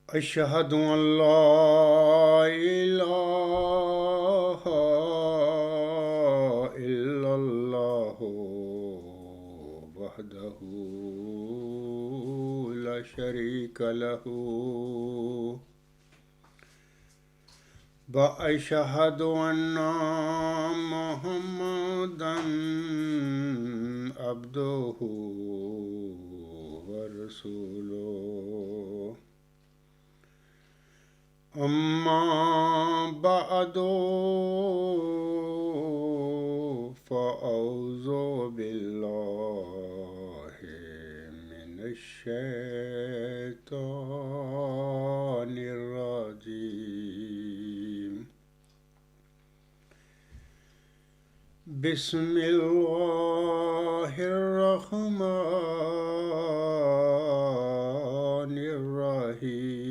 أشهد أن لا إله إلا الله وحده لا شريك له وأشهد أن محمدا عبده ورسوله أما بعد فأعوذ بالله من الشيطان الرجيم بسم الله الرحمن الرحيم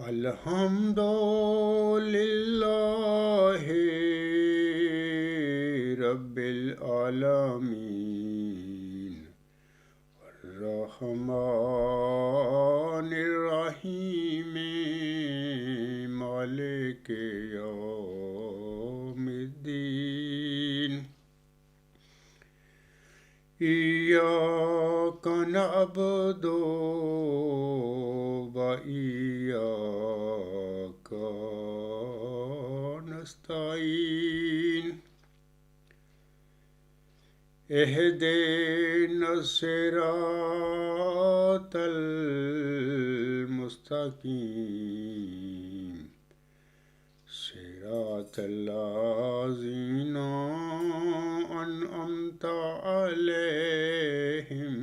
الحمد لله رب العالمين الرحمن الرحيم مالك يوم الدين إياك نعبد وإياك نستعين اهدنا الصراط المستقيم صراط الذين أنعمت عليهم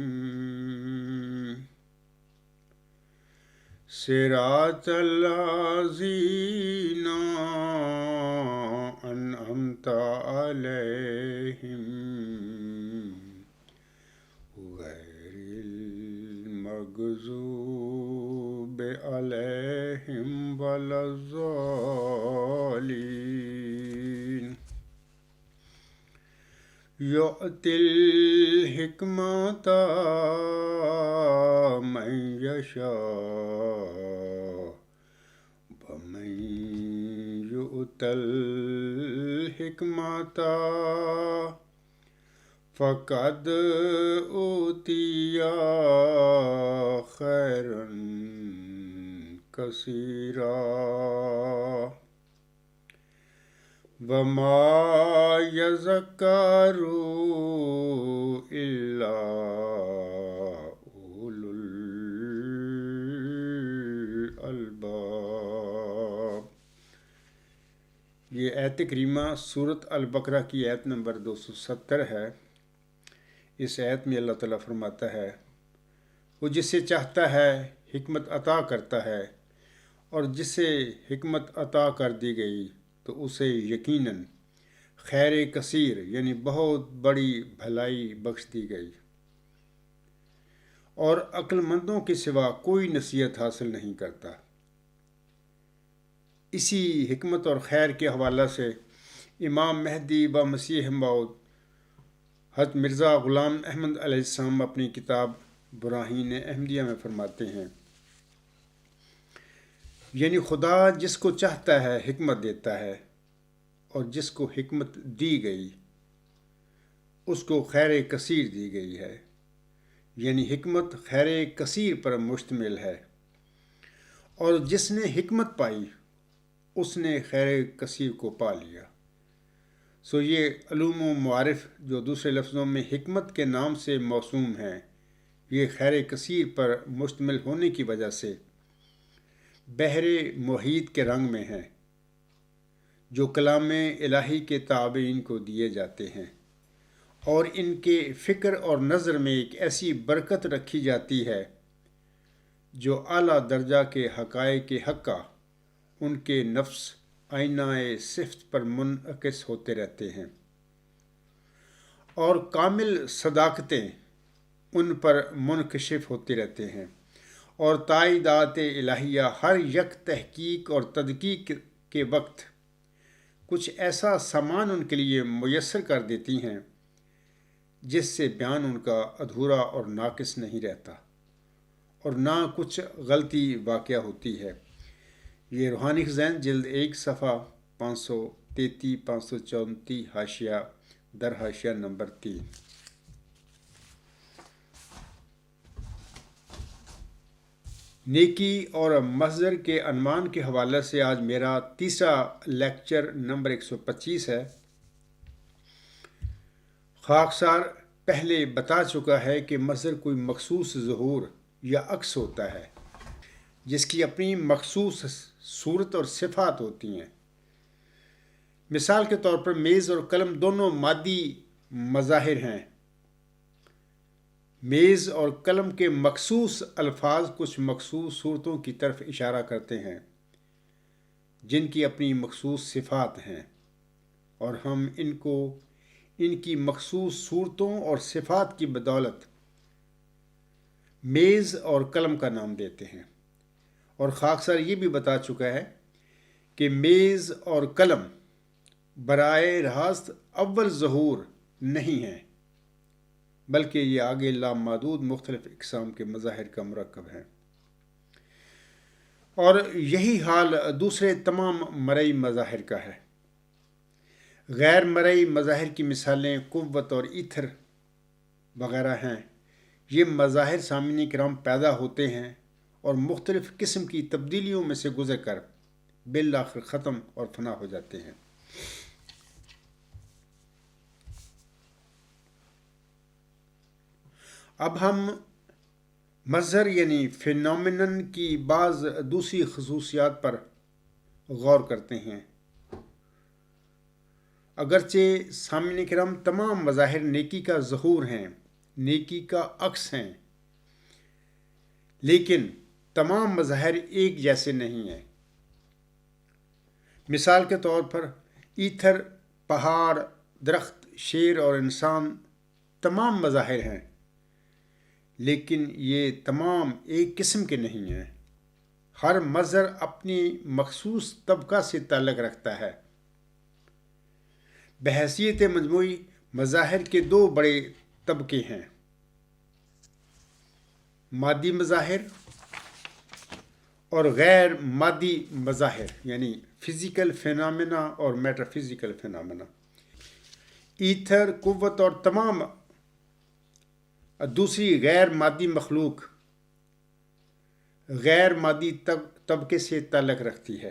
صراط الذين أنعمت عليهم غير المغضوب عليهم ولا الضالين يؤتي الحكمة من يشاء ومن يؤت الحكمة فقد أوتي خيرا كثيرا وما يذكر إلا أولو الألباب۔ یہ آیت کریمہ سورۃ البقرہ کی آیت نمبر 270 ہے۔ اس آیت میں اللہ تعالیٰ فرماتا ہے وہ جسے چاہتا ہے حکمت عطا کرتا ہے، اور جسے حکمت عطا کر دی گئی تو اسے یقیناً خیر کثیر یعنی بہت بڑی بھلائی بخش دی گئی، اور عقل مندوں کے سوا کوئی نصیحت حاصل نہیں کرتا۔ اسی حکمت اور خیر کے حوالہ سے امام مہدی و مسیح موعود حضرت مرزا غلام احمد علیہ السلام اپنی کتاب براہین احمدیہ میں فرماتے ہیں، یعنی خدا جس کو چاہتا ہے حکمت دیتا ہے، اور جس کو حکمت دی گئی اس کو خیر کثیر دی گئی ہے، یعنی حکمت خیر کثیر پر مشتمل ہے، اور جس نے حکمت پائی اس نے خیر کثیر کو پا لیا۔ سو یہ علوم و معارف جو دوسرے لفظوں میں حکمت کے نام سے موسوم ہیں، یہ خیر کثیر پر مشتمل ہونے کی وجہ سے بحر محیط کے رنگ میں ہیں، جو کلام الہی کے تابعین کو دیے جاتے ہیں، اور ان کے فکر اور نظر میں ایک ایسی برکت رکھی جاتی ہے جو اعلیٰ درجہ کے حقائق حقہ ان کے نفس آئینہ صفت پر منعکس ہوتے رہتے ہیں، اور کامل صداقتیں ان پر منکشف ہوتے رہتے ہیں، اور تائیدات الہیہ ہر یک تحقیق اور تدقیق کے وقت کچھ ایسا سامان ان کے لیے میسر کر دیتی ہیں جس سے بیان ان کا ادھورا اور ناقص نہیں رہتا، اور نہ کچھ غلطی واقع ہوتی ہے۔ یہ روحانی خزائن جلد 1 صفحہ 533 534 حاشیہ در حاشیہ نمبر 3۔ نیکی اور مصدر کے عنوان کے حوالے سے آج میرا تیسرا لیکچر نمبر 125 ہے۔ خاکسار پہلے بتا چکا ہے کہ مصدر کوئی مخصوص ظہور یا عکس ہوتا ہے جس کی اپنی مخصوص صورت اور صفات ہوتی ہیں۔ مثال کے طور پر میز اور قلم دونوں مادی مظاہر ہیں۔ میز اور قلم کے مخصوص الفاظ کچھ مخصوص صورتوں کی طرف اشارہ کرتے ہیں جن کی اپنی مخصوص صفات ہیں، اور ہم ان کی مخصوص صورتوں اور صفات کی بدولت میز اور قلم کا نام دیتے ہیں۔ اور خاکسار یہ بھی بتا چکا ہے کہ میز اور قلم براہ راست اول ظہور نہیں ہیں، بلکہ یہ آگے لامحدود مختلف اقسام کے مظاہر کا مرکب ہے۔ اور یہی حال دوسرے تمام مرئی مظاہر کا ہے۔ غیر مرئی مظاہر کی مثالیں قوت اور ایتھر وغیرہ ہیں۔ یہ مظاہر سامعین کرام پیدا ہوتے ہیں اور مختلف قسم کی تبدیلیوں میں سے گزر کر بالآخر ختم اور فنا ہو جاتے ہیں۔ اب ہم مظہر یعنی فینومینن کی بعض دوسری خصوصیات پر غور کرتے ہیں۔ اگرچہ سامعین کرام تمام مظاہر نیکی کا ظہور ہیں، نیکی کا عکس ہیں، لیکن تمام مظاہر ایک جیسے نہیں ہیں۔ مثال کے طور پر ایتھر، پہاڑ، درخت، شیر اور انسان تمام مظاہر ہیں، لیکن یہ تمام ایک قسم کے نہیں ہیں۔ ہر مظہر اپنی مخصوص طبقہ سے تعلق رکھتا ہے۔ بحیثیت مجموعی مظاہر کے دو بڑے طبقے ہیں: مادی مظاہر اور غیر مادی مظاہر، یعنی فزیکل فینامنا اور میٹا فزیکل فینامنا۔ ایتھر، قوت اور تمام دوسری غیر مادی مخلوق غیر مادی طبقے سے تعلق رکھتی ہے،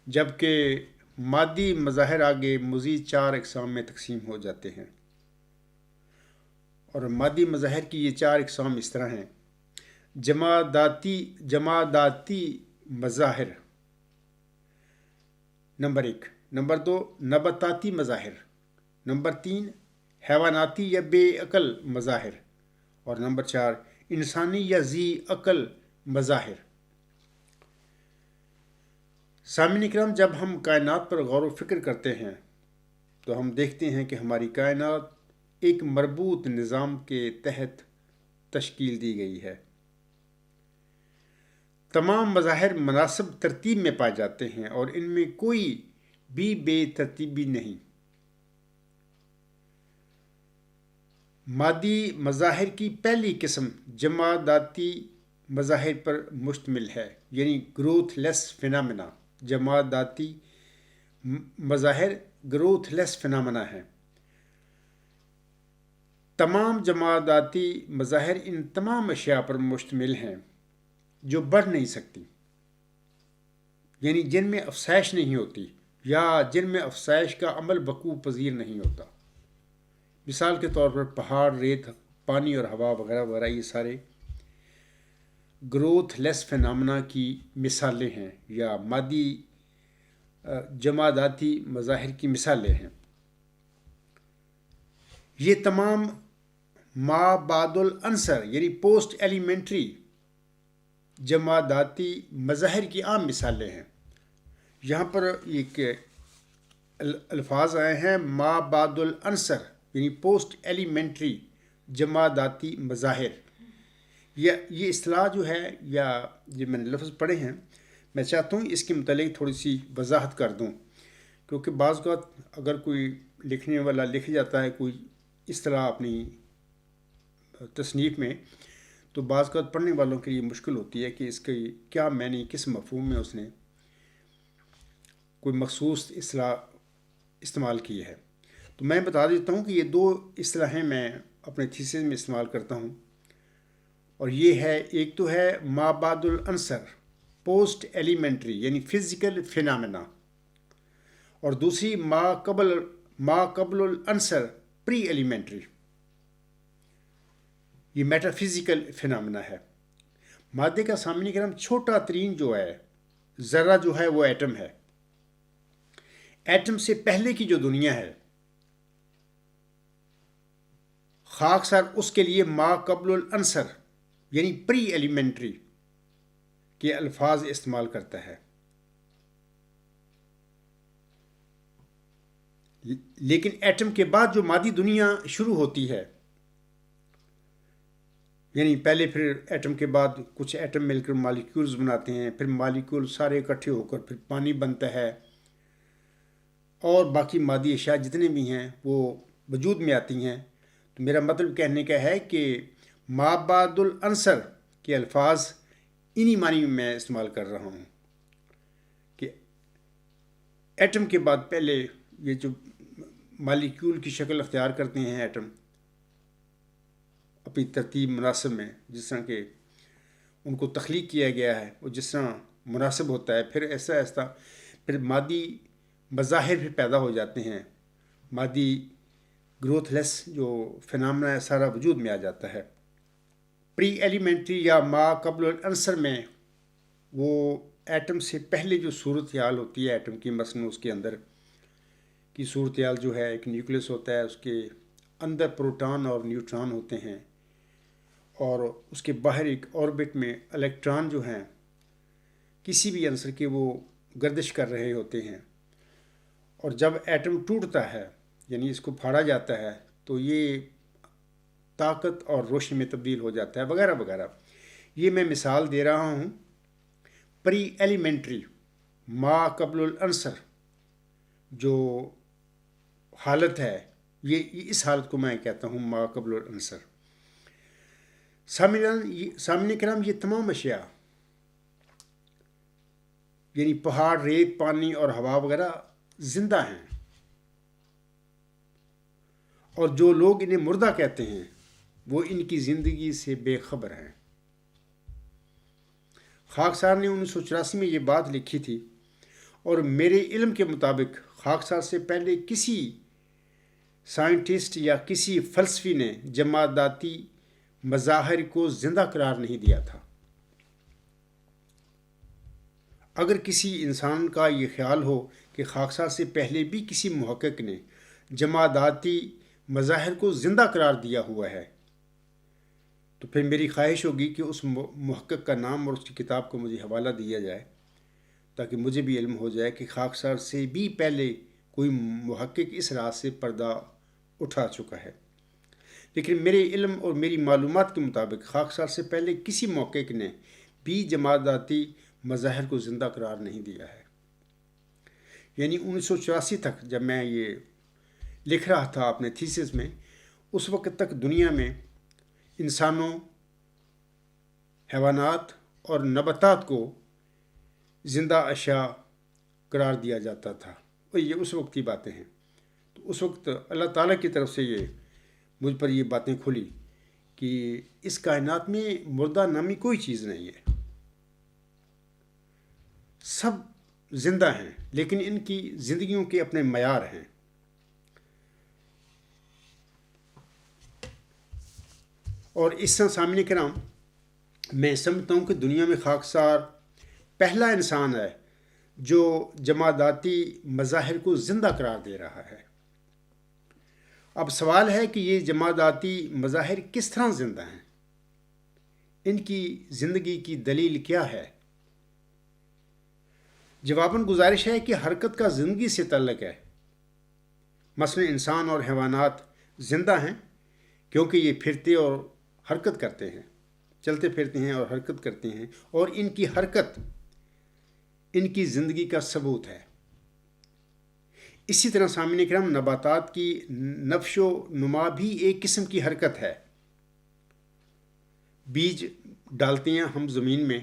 جبکہ مادی مظاہر آگے مزید 4 اقسام میں تقسیم ہو جاتے ہیں۔ اور مادی مظاہر کی یہ 4 اقسام اس طرح ہیں: جماداتی مظاہر نمبر 1، نمبر 2 نباتاتی مظاہر، نمبر 3 حیواناتی یا بے عقل مظاہر، اور نمبر 4 انسانی یا ذی عقل مظاہر۔ سامعین کرام، جب ہم کائنات پر غور و فکر کرتے ہیں تو ہم دیکھتے ہیں کہ ہماری کائنات ایک مربوط نظام کے تحت تشکیل دی گئی ہے۔ تمام مظاہر مناسب ترتیب میں پائے جاتے ہیں اور ان میں کوئی بھی بے ترتیبی نہیں۔ مادی مظاہر کی پہلی قسم جماداتی مظاہر پر مشتمل ہے، یعنی گروتھ لیس فینامنا۔ جماداتی مظاہر گروتھ لیس فینامنا ہیں۔ تمام جماداتی مظاہر ان تمام اشیاء پر مشتمل ہیں جو بڑھ نہیں سکتی، یعنی جن میں افزائش نہیں ہوتی یا جن میں افزائش کا عمل وقوع پذیر نہیں ہوتا۔ مثال کے طور پر پہاڑ، ریت، پانی اور ہوا وغیرہ وغیرہ، یہ سارے گروتھ لیس فینامنا کی مثالیں ہیں یا مادی جماداتی مظاہر کی مثالیں ہیں۔ یہ تمام ما بعد العنصر یعنی پوسٹ ایلیمنٹری جماداتی مظاہر کی عام مثالیں ہیں۔ یہاں پر ایک الفاظ آئے ہیں ما بعد العنصر یعنی پوسٹ ایلیمنٹری جماداتی مظاہر۔ یہ اصطلاح جو ہے یا جو میں نے لفظ پڑھے ہیں، میں چاہتا ہوں اس کے متعلق تھوڑی سی وضاحت کر دوں، کیونکہ بعض اوقات اگر کوئی لکھنے والا لکھ جاتا ہے کوئی اصطلاح اپنی تصنیف میں، تو بعض کا پڑھنے والوں کے لیے مشکل ہوتی ہے کہ اس کی کیا معنی، کس مفہوم میں اس نے کوئی مخصوص اصطلاح استعمال کی ہے۔ تو میں بتا دیتا ہوں کہ یہ 2 اصطلاحیں میں اپنے تھیسس میں استعمال کرتا ہوں، اور یہ ہے، ایک تو ہے ما بعد العنصر پوسٹ ایلیمنٹری یعنی فزیکل فینامنا، اور دوسری ما قبل العنصر پری ایلیمنٹری، یہ میٹا فزیکل فینامنا ہے۔ مادے کا سامنے کرام چھوٹا ترین جو ہے ذرہ جو ہے وہ ایٹم ہے۔ ایٹم سے پہلے کی جو دنیا ہے خاکسار اس کے لیے ما قبل العنصر یعنی پری ایلیمنٹری کے الفاظ استعمال کرتا ہے، لیکن ایٹم کے بعد جو مادی دنیا شروع ہوتی ہے، یعنی پہلے پھر ایٹم کے بعد کچھ ایٹم مل کر مالیکیولز بناتے ہیں، پھر مالیکیول سارے اکٹھے ہو کر پھر پانی بنتا ہے، اور باقی مادی اشیاء جتنے بھی ہیں وہ وجود میں آتی ہیں۔ تو میرا مطلب کہنے کا ہے کہ ما بعد العنصر کے الفاظ انہی معنی میں استعمال کر رہا ہوں کہ ایٹم کے بعد پہلے یہ جو مالیکیول کی شکل اختیار کرتے ہیں ایٹم اپنی ترتیب مناسب میں، جس طرح کہ ان کو تخلیق کیا گیا ہے وہ جس طرح مناسب ہوتا ہے، پھر ایسا ایسا پھر مادی مظاہر بھی پیدا ہو جاتے ہیں، مادی گروتھ لیس جو فینامنا ہے سارا وجود میں آ جاتا ہے۔ پری ایلیمنٹری یا ما قبل العنصر میں وہ ایٹم سے پہلے جو صورتحال ہوتی ہے ایٹم کی، مثلاً اس کے اندر کی صورتحال جو ہے، ایک نیوکلیس ہوتا ہے، اس کے اندر پروٹان اور نیوٹران ہوتے ہیں، اور اس کے باہر ایک آربٹ میں الیکٹران جو ہیں کسی بھی عنصر کے وہ گردش کر رہے ہوتے ہیں، اور جب ایٹم ٹوٹتا ہے یعنی اس کو پھاڑا جاتا ہے تو یہ طاقت اور روشنی میں تبدیل ہو جاتا ہے، وغیرہ وغیرہ۔ یہ میں مثال دے رہا ہوں پری ایلیمنٹری ما قبل العنصر جو حالت ہے، یہ اس حالت کو میں کہتا ہوں ما قبل العنصر۔ سامنے کرام یہ تمام اشیاء یعنی پہاڑ، ریت، پانی اور ہوا وغیرہ زندہ ہیں، اور جو لوگ انہیں مردہ کہتے ہیں وہ ان کی زندگی سے بے خبر ہیں۔ خاکسار نے 1984 میں یہ بات لکھی تھی، اور میرے علم کے مطابق خاکسار سے پہلے کسی سائنٹسٹ یا کسی فلسفی نے جماداتی مظاہر کو زندہ قرار نہیں دیا تھا۔ اگر کسی انسان کا یہ خیال ہو کہ خاکسار سے پہلے بھی کسی محقق نے جماداتی مظاہر کو زندہ قرار دیا ہوا ہے، تو پھر میری خواہش ہوگی کہ اس محقق کا نام اور اس کی کتاب کو مجھے حوالہ دیا جائے، تاکہ مجھے بھی علم ہو جائے کہ خاکسار سے بھی پہلے کوئی محقق اس راز سے پردہ اٹھا چکا ہے۔ لیکن میرے علم اور میری معلومات کے مطابق خاکسار سے پہلے کسی محقق نے بھی جماداتی مظاہر کو زندہ قرار نہیں دیا ہے۔ یعنی 1984 تک جب میں یہ لکھ رہا تھا اپنے تھیسس میں، اس وقت تک دنیا میں انسانوں، حیوانات اور نباتات کو زندہ اشیاء قرار دیا جاتا تھا، اور یہ اس وقت کی باتیں ہیں۔ تو اس وقت اللہ تعالیٰ کی طرف سے یہ مجھ پر یہ باتیں کھلی کہ اس کائنات میں مردہ نامی کوئی چیز نہیں ہے، سب زندہ ہیں، لیکن ان کی زندگیوں کے اپنے معیار ہیں۔ اور اس طرح سامنے کرام میں سمجھتا ہوں کہ دنیا میں خاکسار پہلا انسان ہے جو جماداتی مظاہر کو زندہ قرار دے رہا ہے۔ اب سوال ہے کہ یہ جماداتی مظاہر کس طرح زندہ ہیں، ان کی زندگی کی دلیل کیا ہے؟ جواباً گزارش ہے کہ حرکت کا زندگی سے تعلق ہے۔ مثلا انسان اور حیوانات زندہ ہیں کیونکہ یہ پھرتے اور حرکت کرتے ہیں، چلتے پھرتے ہیں اور حرکت کرتے ہیں، اور ان کی حرکت ان کی زندگی کا ثبوت ہے۔ اسی طرح سامعین کرام نباتات کی نفش و نما بھی ایک قسم کی حرکت ہے۔ بیج ڈالتے ہیں ہم زمین میں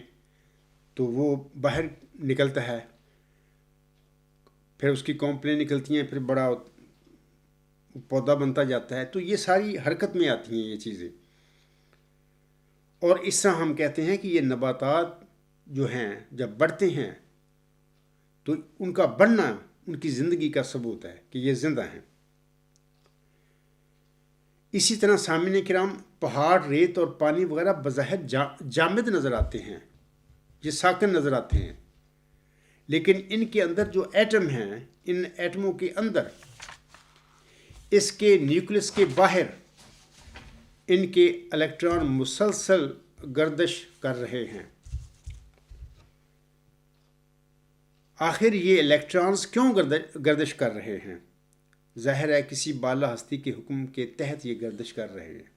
تو وہ باہر نکلتا ہے، پھر اس کی کونپلیں نکلتی ہیں، پھر بڑا پودا بنتا جاتا ہے. تو یہ ساری حرکت میں آتی ہیں یہ چیزیں. اور اس طرح ہم کہتے ہیں کہ یہ نباتات جو ہیں جب بڑھتے ہیں تو ان کا بڑھنا ان کی زندگی کا ثبوت ہے کہ یہ زندہ ہیں. اسی طرح سامعین کرام، پہاڑ، ریت اور پانی وغیرہ بظاہر جامد نظر آتے ہیں، یہ ساکن نظر آتے ہیں، لیکن ان کے اندر جو ایٹم ہیں، ان ایٹموں کے اندر، اس کے نیوکلس کے باہر ان کے الیکٹران مسلسل گردش کر رہے ہیں. آخر یہ الیکٹرانز کیوں گردش کر رہے ہیں؟ ظاہر ہے کسی بالا ہستی کے حکم کے تحت یہ گردش کر رہے ہیں.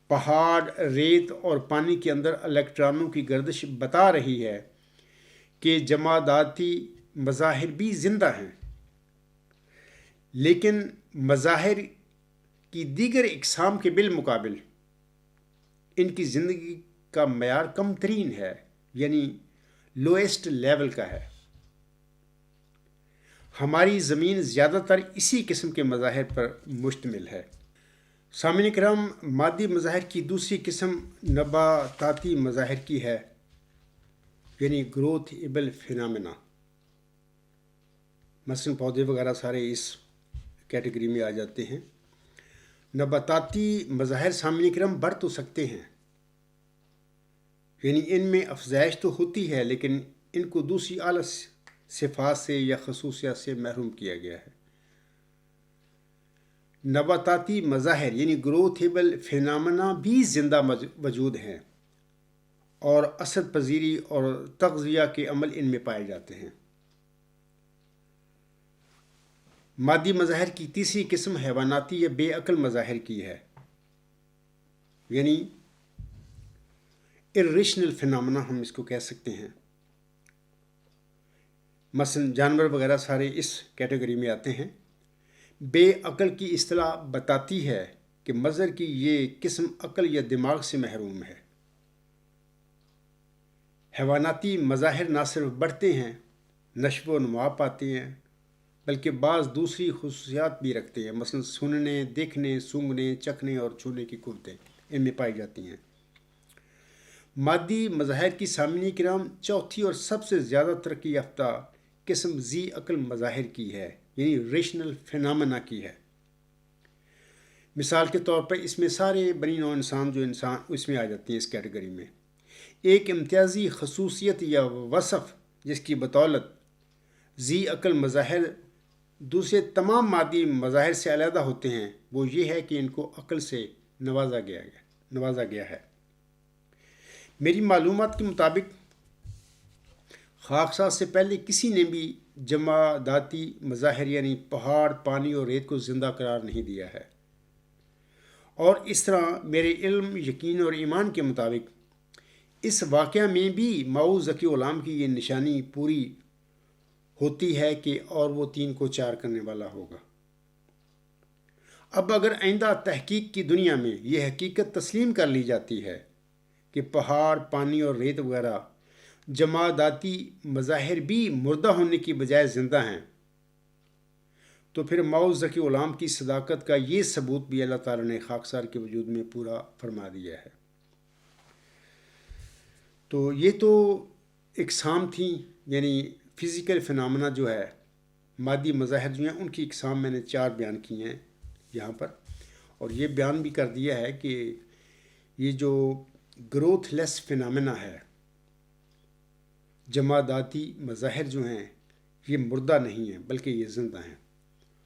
پہاڑ، ریت اور پانی کے اندر الیکٹرانوں کی گردش بتا رہی ہے کہ جماداتی مظاہر بھی زندہ ہیں، لیکن مظاہر کی دیگر اقسام کے بالمقابل ان کی زندگی کا معیار کم ترین ہے، یعنی لوئسٹ لیول کا ہے. ہماری زمین زیادہ تر اسی قسم کے مظاہر پر مشتمل ہے. سامعین کرام، مادی مظاہر کی دوسری قسم نباتاتی مظاہر کی ہے، یعنی گروتھ ایبل فینامنا. مثلاً پودے وغیرہ سارے اس کیٹیگری میں آ جاتے ہیں. نباتاتی مظاہر سامعین کرام بڑھ تو سکتے ہیں، یعنی ان میں افزائش تو ہوتی ہے، لیکن ان کو دوسری اعلیٰ صفات سے یا خصوصیات سے محروم کیا گیا ہے. نباتاتی مظاہر یعنی گروتھیبل فینامنا بھی زندہ وجود ہیں اور اثر پذیری اور تغذیہ کے عمل ان میں پائے جاتے ہیں. مادی مظاہر کی تیسری قسم حیواناتی یا بے عقل مظاہر کی ہے، یعنی irrational phenomena ہم اس کو کہہ سکتے ہیں. مثلا جانور وغیرہ سارے اس کیٹیگری میں آتے ہیں. بے عقل کی اصطلاح بتاتی ہے کہ مظہر کی یہ قسم عقل یا دماغ سے محروم ہے. حیواناتی مظاہر نہ صرف بڑھتے ہیں، نشو و نما پاتے ہیں، بلکہ بعض دوسری خصوصیات بھی رکھتے ہیں. مثلا سننے، دیکھنے، سونگھنے، چکھنے اور چھونے کی قوتیں ان میں پائی جاتی ہیں. مادی مظاہر کی سامعین کرام چوتھی اور سب سے زیادہ ترقی یافتہ قسم ذی عقل مظاہر کی ہے، یعنی ریشنل فینامنا کی ہے. مثال کے طور پر اس میں سارے بنی نوع انسان اس میں آ جاتے ہیں اس کیٹیگری میں. ایک امتیازی خصوصیت یا وصف جس کی بدولت ذی عقل مظاہر دوسرے تمام مادی مظاہر سے علیحدہ ہوتے ہیں، وہ یہ ہے کہ ان کو عقل سے نوازا گیا ہے. میری معلومات کے مطابق خاکسار سے پہلے کسی نے بھی جماداتی مظاہر یعنی پہاڑ، پانی اور ریت کو زندہ قرار نہیں دیا ہے. اور اس طرح میرے علم، یقین اور ایمان کے مطابق اس واقعہ میں بھی ماؤ ذکی غلام کی یہ نشانی پوری ہوتی ہے کہ اور وہ 3 کو 4 کرنے والا ہوگا. اب اگر آئندہ تحقیق کی دنیا میں یہ حقیقت تسلیم کر لی جاتی ہے کہ پہاڑ، پانی اور ریت وغیرہ جماداتی مظاہر بھی مردہ ہونے کی بجائے زندہ ہیں، تو پھر ماؤ ذکی غلام کی صداقت کا یہ ثبوت بھی اللہ تعالیٰ نے خاکسار کے وجود میں پورا فرما دیا ہے. تو یہ تو اقسام تھیں، یعنی فزیکل فنامنا جو ہے، مادی مظاہر جو ہیں ان کی اقسام میں نے 4 بیان کی ہیں یہاں پر. اور یہ بیان بھی کر دیا ہے کہ یہ جو گروتھ لیس فنامنا ہے، جماداتی مظاہر جو ہیں یہ مردہ نہیں ہیں بلکہ یہ زندہ ہیں.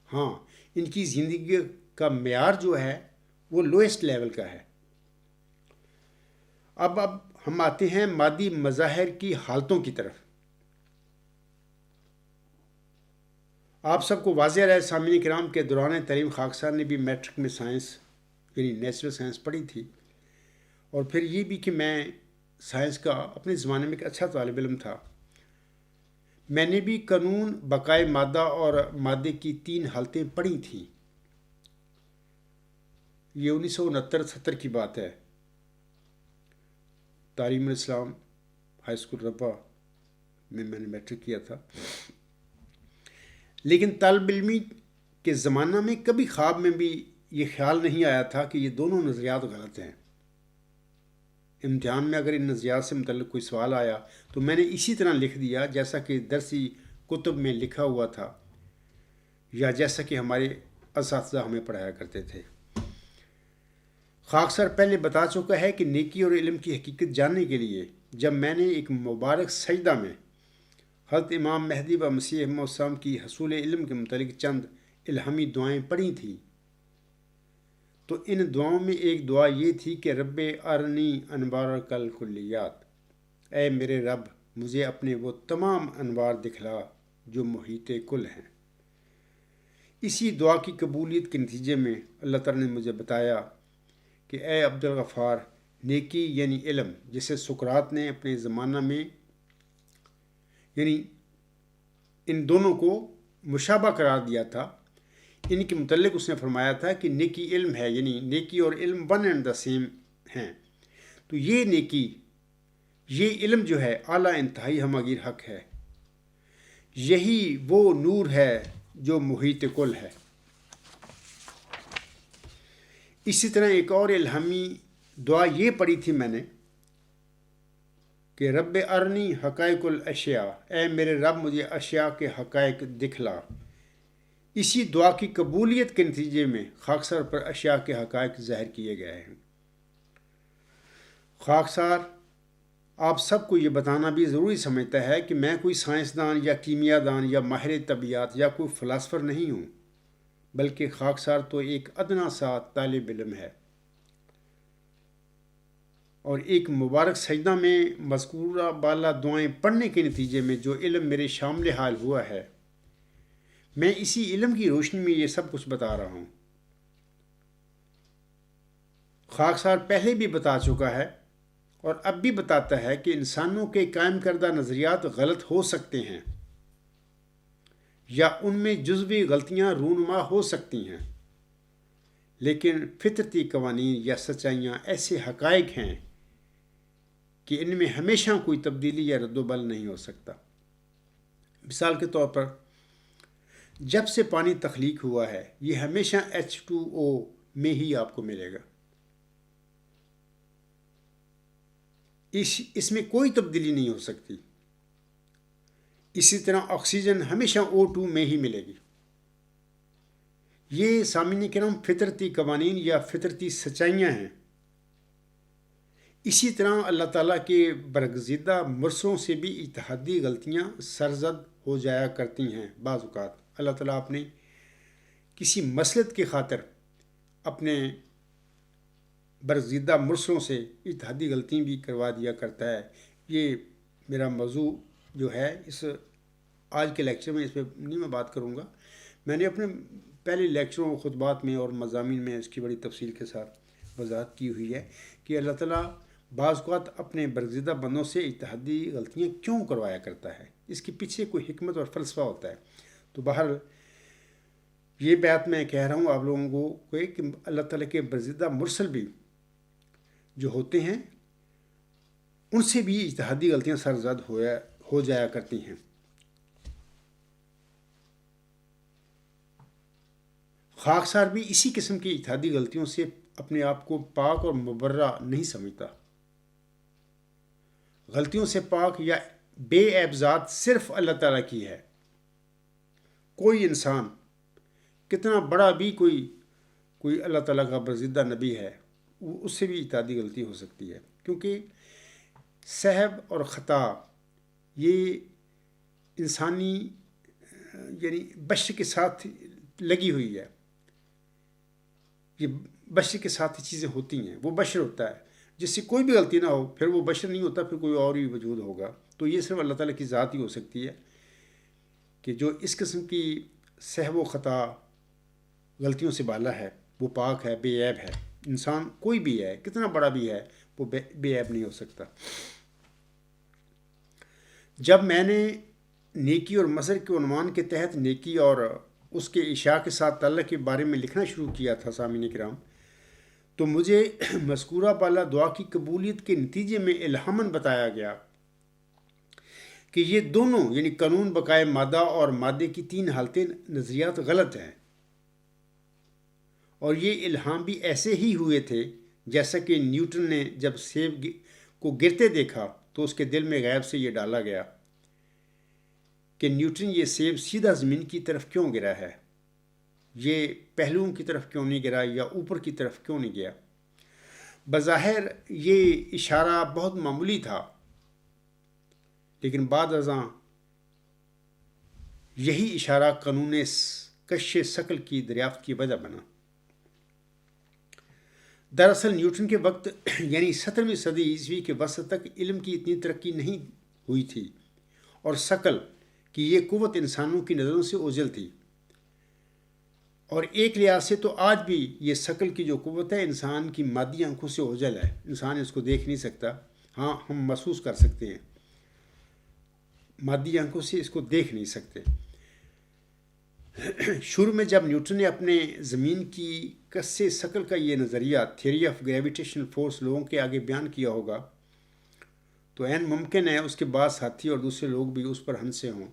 ہاں، ان کی زندگی کا معیار جو ہے وہ لوئسٹ لیول کا ہے. اب ہم آتے ہیں مادی مظاہر کی حالتوں کی طرف. آپ سب کو واضح رہے سامعین کرام کے دوران تعلیم خاکسار نے بھی میٹرک میں سائنس یعنی نیچرل سائنس پڑھی تھی، اور پھر یہ بھی کہ میں سائنس کا اپنے زمانے میں ایک اچھا طالب علم تھا. میں نے بھی قانون بقائے مادہ اور مادے کی 3 حالتیں پڑھی تھیں. یہ 1969-70 کی بات ہے. تعلیم الاسلام ہائی اسکول ربا میں نے میٹرک کیا تھا، لیکن طالب علمی کے زمانہ میں کبھی خواب میں بھی یہ خیال نہیں آیا تھا کہ یہ دونوں نظریات غلط ہیں۔ امتحان میں اگر ان نظریات سے متعلق کوئی سوال آیا تو میں نے اسی طرح لکھ دیا جیسا کہ درسی کتب میں لکھا ہوا تھا یا جیسا کہ ہمارے اساتذہ ہمیں پڑھایا کرتے تھے۔ خاکسار پہلے بتا چکا ہے کہ نیکی اور علم کی حقیقت جاننے کے لیے جب میں نے ایک مبارک سجدہ میں حضرت امام مہدی و مسیح موعود السلام کی حصول علم کے متعلق چند الہامی دعائیں پڑھی تھیں، تو ان دعاؤں میں ایک دعا یہ تھی کہ رب ارنی انوار کل کلیات، اے میرے رب مجھے اپنے وہ تمام انوار دکھلا جو محیط کل ہیں۔ اسی دعا کی قبولیت کے نتیجے میں اللہ تعالیٰ نے مجھے بتایا کہ اے عبدالغفار، نیکی یعنی علم جسے سقراط نے اپنے زمانہ میں یعنی ان دونوں کو مشابہ قرار دیا تھا، ان کے متعلق اس نے فرمایا تھا کہ نیکی علم ہے، یعنی نیکی اور علم ون اینڈ دا سیم ہیں۔ تو یہ نیکی، یہ علم جو ہے اعلیٰ انتہائی ہمگیر حق ہے، یہی وہ نور ہے جو محیط کل ہے۔ اسی طرح ایک اور الہامی دعا یہ پڑھی تھی میں نے کہ رب ارنی حقائق الاشیاء، اے میرے رب مجھے اشیاء کے حقائق دکھلا۔ اسی دعا کی قبولیت کے نتیجے میں خاکسار پر اشیاء کے حقائق ظاہر کیے گئے ہیں۔ خاکسار آپ سب کو یہ بتانا بھی ضروری سمجھتا ہے کہ میں کوئی سائنسدان یا کیمیا دان یا ماہر طبیعیات یا کوئی فلاسفر نہیں ہوں، بلکہ خاکسار تو ایک ادنا سا طالب علم ہے، اور ایک مبارک سجدہ میں مذکورہ بالا دعائیں پڑھنے کے نتیجے میں جو علم میرے شامل حال ہوا ہے، میں اسی علم کی روشنی میں یہ سب کچھ بتا رہا ہوں۔ خاکسار پہلے بھی بتا چکا ہے اور اب بھی بتاتا ہے کہ انسانوں کے قائم کردہ نظریات غلط ہو سکتے ہیں یا ان میں جزوی غلطیاں رونما ہو سکتی ہیں، لیکن فطرتی قوانین یا سچائیاں ایسے حقائق ہیں کہ ان میں ہمیشہ کوئی تبدیلی یا رد و بدل نہیں ہو سکتا۔ مثال کے طور پر جب سے پانی تخلیق ہوا ہے یہ ہمیشہ H2O میں ہی آپ کو ملے گا، اس میں کوئی تبدیلی نہیں ہو سکتی۔ اسی طرح آکسیجن ہمیشہ O2 میں ہی ملے گی۔ یہ سامعین کرام فطرتی قوانین یا فطرتی سچائیاں ہیں۔ اسی طرح اللہ تعالیٰ کے برگزیدہ مرسلوں سے بھی اتحادی غلطیاں سرزد ہو جایا کرتی ہیں۔ بعض اوقات اللہ تعالیٰ اپنے کسی مصلحت کی خاطر اپنے برگزیدہ مرسلوں سے اتحادی غلطیاں بھی کروا دیا کرتا ہے۔ یہ میرا موضوع جو ہے اس آج کے لیکچر میں اس پہ نہیں میں بات کروں گا۔ میں نے اپنے پہلے لیکچروں و خطبات میں اور مضامین میں اس کی بڑی تفصیل کے ساتھ وضاحت کی ہوئی ہے کہ اللہ تعالیٰ بعض اوقات اپنے برگزیدہ بندوں سے اتحادی غلطیاں کیوں کروایا کرتا ہے، اس کے پیچھے کوئی حکمت اور فلسفہ ہوتا ہے۔ تو بہرحال یہ بات میں کہہ رہا ہوں آپ لوگوں کو کہ اللہ تعالیٰ کے برگزیدہ مرسل بھی جو ہوتے ہیں ان سے بھی اتحادی غلطیاں سرزد ہو جایا کرتی ہیں۔ خاکسار بھی اسی قسم کی اتحادی غلطیوں سے اپنے آپ کو پاک اور مبرہ نہیں سمجھتا۔ غلطیوں سے پاک یا بے عیب ذات صرف اللہ تعالیٰ کی ہے۔ کوئی انسان کتنا بڑا بھی کوئی اللہ تعالیٰ کا برگزیدہ نبی ہے، اس سے بھی اتحادی غلطی ہو سکتی ہے، کیونکہ سہو اور خطا یہ انسانی یعنی بشر کے ساتھ لگی ہوئی ہے۔ یہ بشر کے ساتھ ہی چیزیں ہوتی ہیں، وہ بشر ہوتا ہے، جس سے کوئی بھی غلطی نہ ہو پھر وہ بشر نہیں ہوتا، پھر کوئی اور ہی وجود ہوگا۔ تو یہ صرف اللہ تعالیٰ کی ذات ہی ہو سکتی ہے کہ جو اس قسم کی سہو و خطا غلطیوں سے بالا ہے، وہ پاک ہے، بے عیب ہے۔ انسان کوئی بھی ہے، کتنا بڑا بھی ہے، وہ بے عیب نہیں ہو سکتا۔ جب میں نے نیکی اور مضر کے عنوان کے تحت نیکی اور اس کے اشاع کے ساتھ تعلق کے بارے میں لکھنا شروع کیا تھا سامعین کرام، تو مجھے مذکورہ بالا دعا کی قبولیت کے نتیجے میں الہاماً بتایا گیا کہ یہ دونوں یعنی قانون بقائے مادہ اور مادے کی 3 حالتیں نظریات غلط ہیں، اور یہ الہام بھی ایسے ہی ہوئے تھے جیسا کہ نیوٹن نے جب سیب کو گرتے دیکھا تو اس کے دل میں غیب سے یہ ڈالا گیا کہ نیوٹن، یہ سیب سیدھا زمین کی طرف کیوں گرا ہے؟ یہ پہلوؤں کی طرف کیوں نہیں گرا یا اوپر کی طرف کیوں نہیں گیا؟ بظاہر یہ اشارہ بہت معمولی تھا، لیکن بعد ازاں یہی اشارہ قانون کشش ثقل کی دریافت کی وجہ بنا۔ دراصل نیوٹن کے وقت یعنی 17ویں صدی عیسوی کے وسط تک علم کی اتنی ترقی نہیں ہوئی تھی، اور ثقل کی یہ قوت انسانوں کی نظروں سے اوجھل تھی، اور ایک لحاظ سے تو آج بھی یہ ثقل کی جو قوت ہے انسان کی مادی آنکھوں سے اوجھل ہے۔ انسان اس کو دیکھ نہیں سکتا، ہاں ہم محسوس کر سکتے ہیں، مادی آنکھوں سے اس کو دیکھ نہیں سکتے۔ شروع میں جب نیوٹن نے اپنے زمین کی کشش ثقل کا یہ نظریہ تھیوری آف گریویٹیشنل فورس لوگوں کے آگے بیان کیا ہوگا تو عین ممکن ہے اس کے بعد ساتھی اور دوسرے لوگ بھی اس پر ہنسے ہوں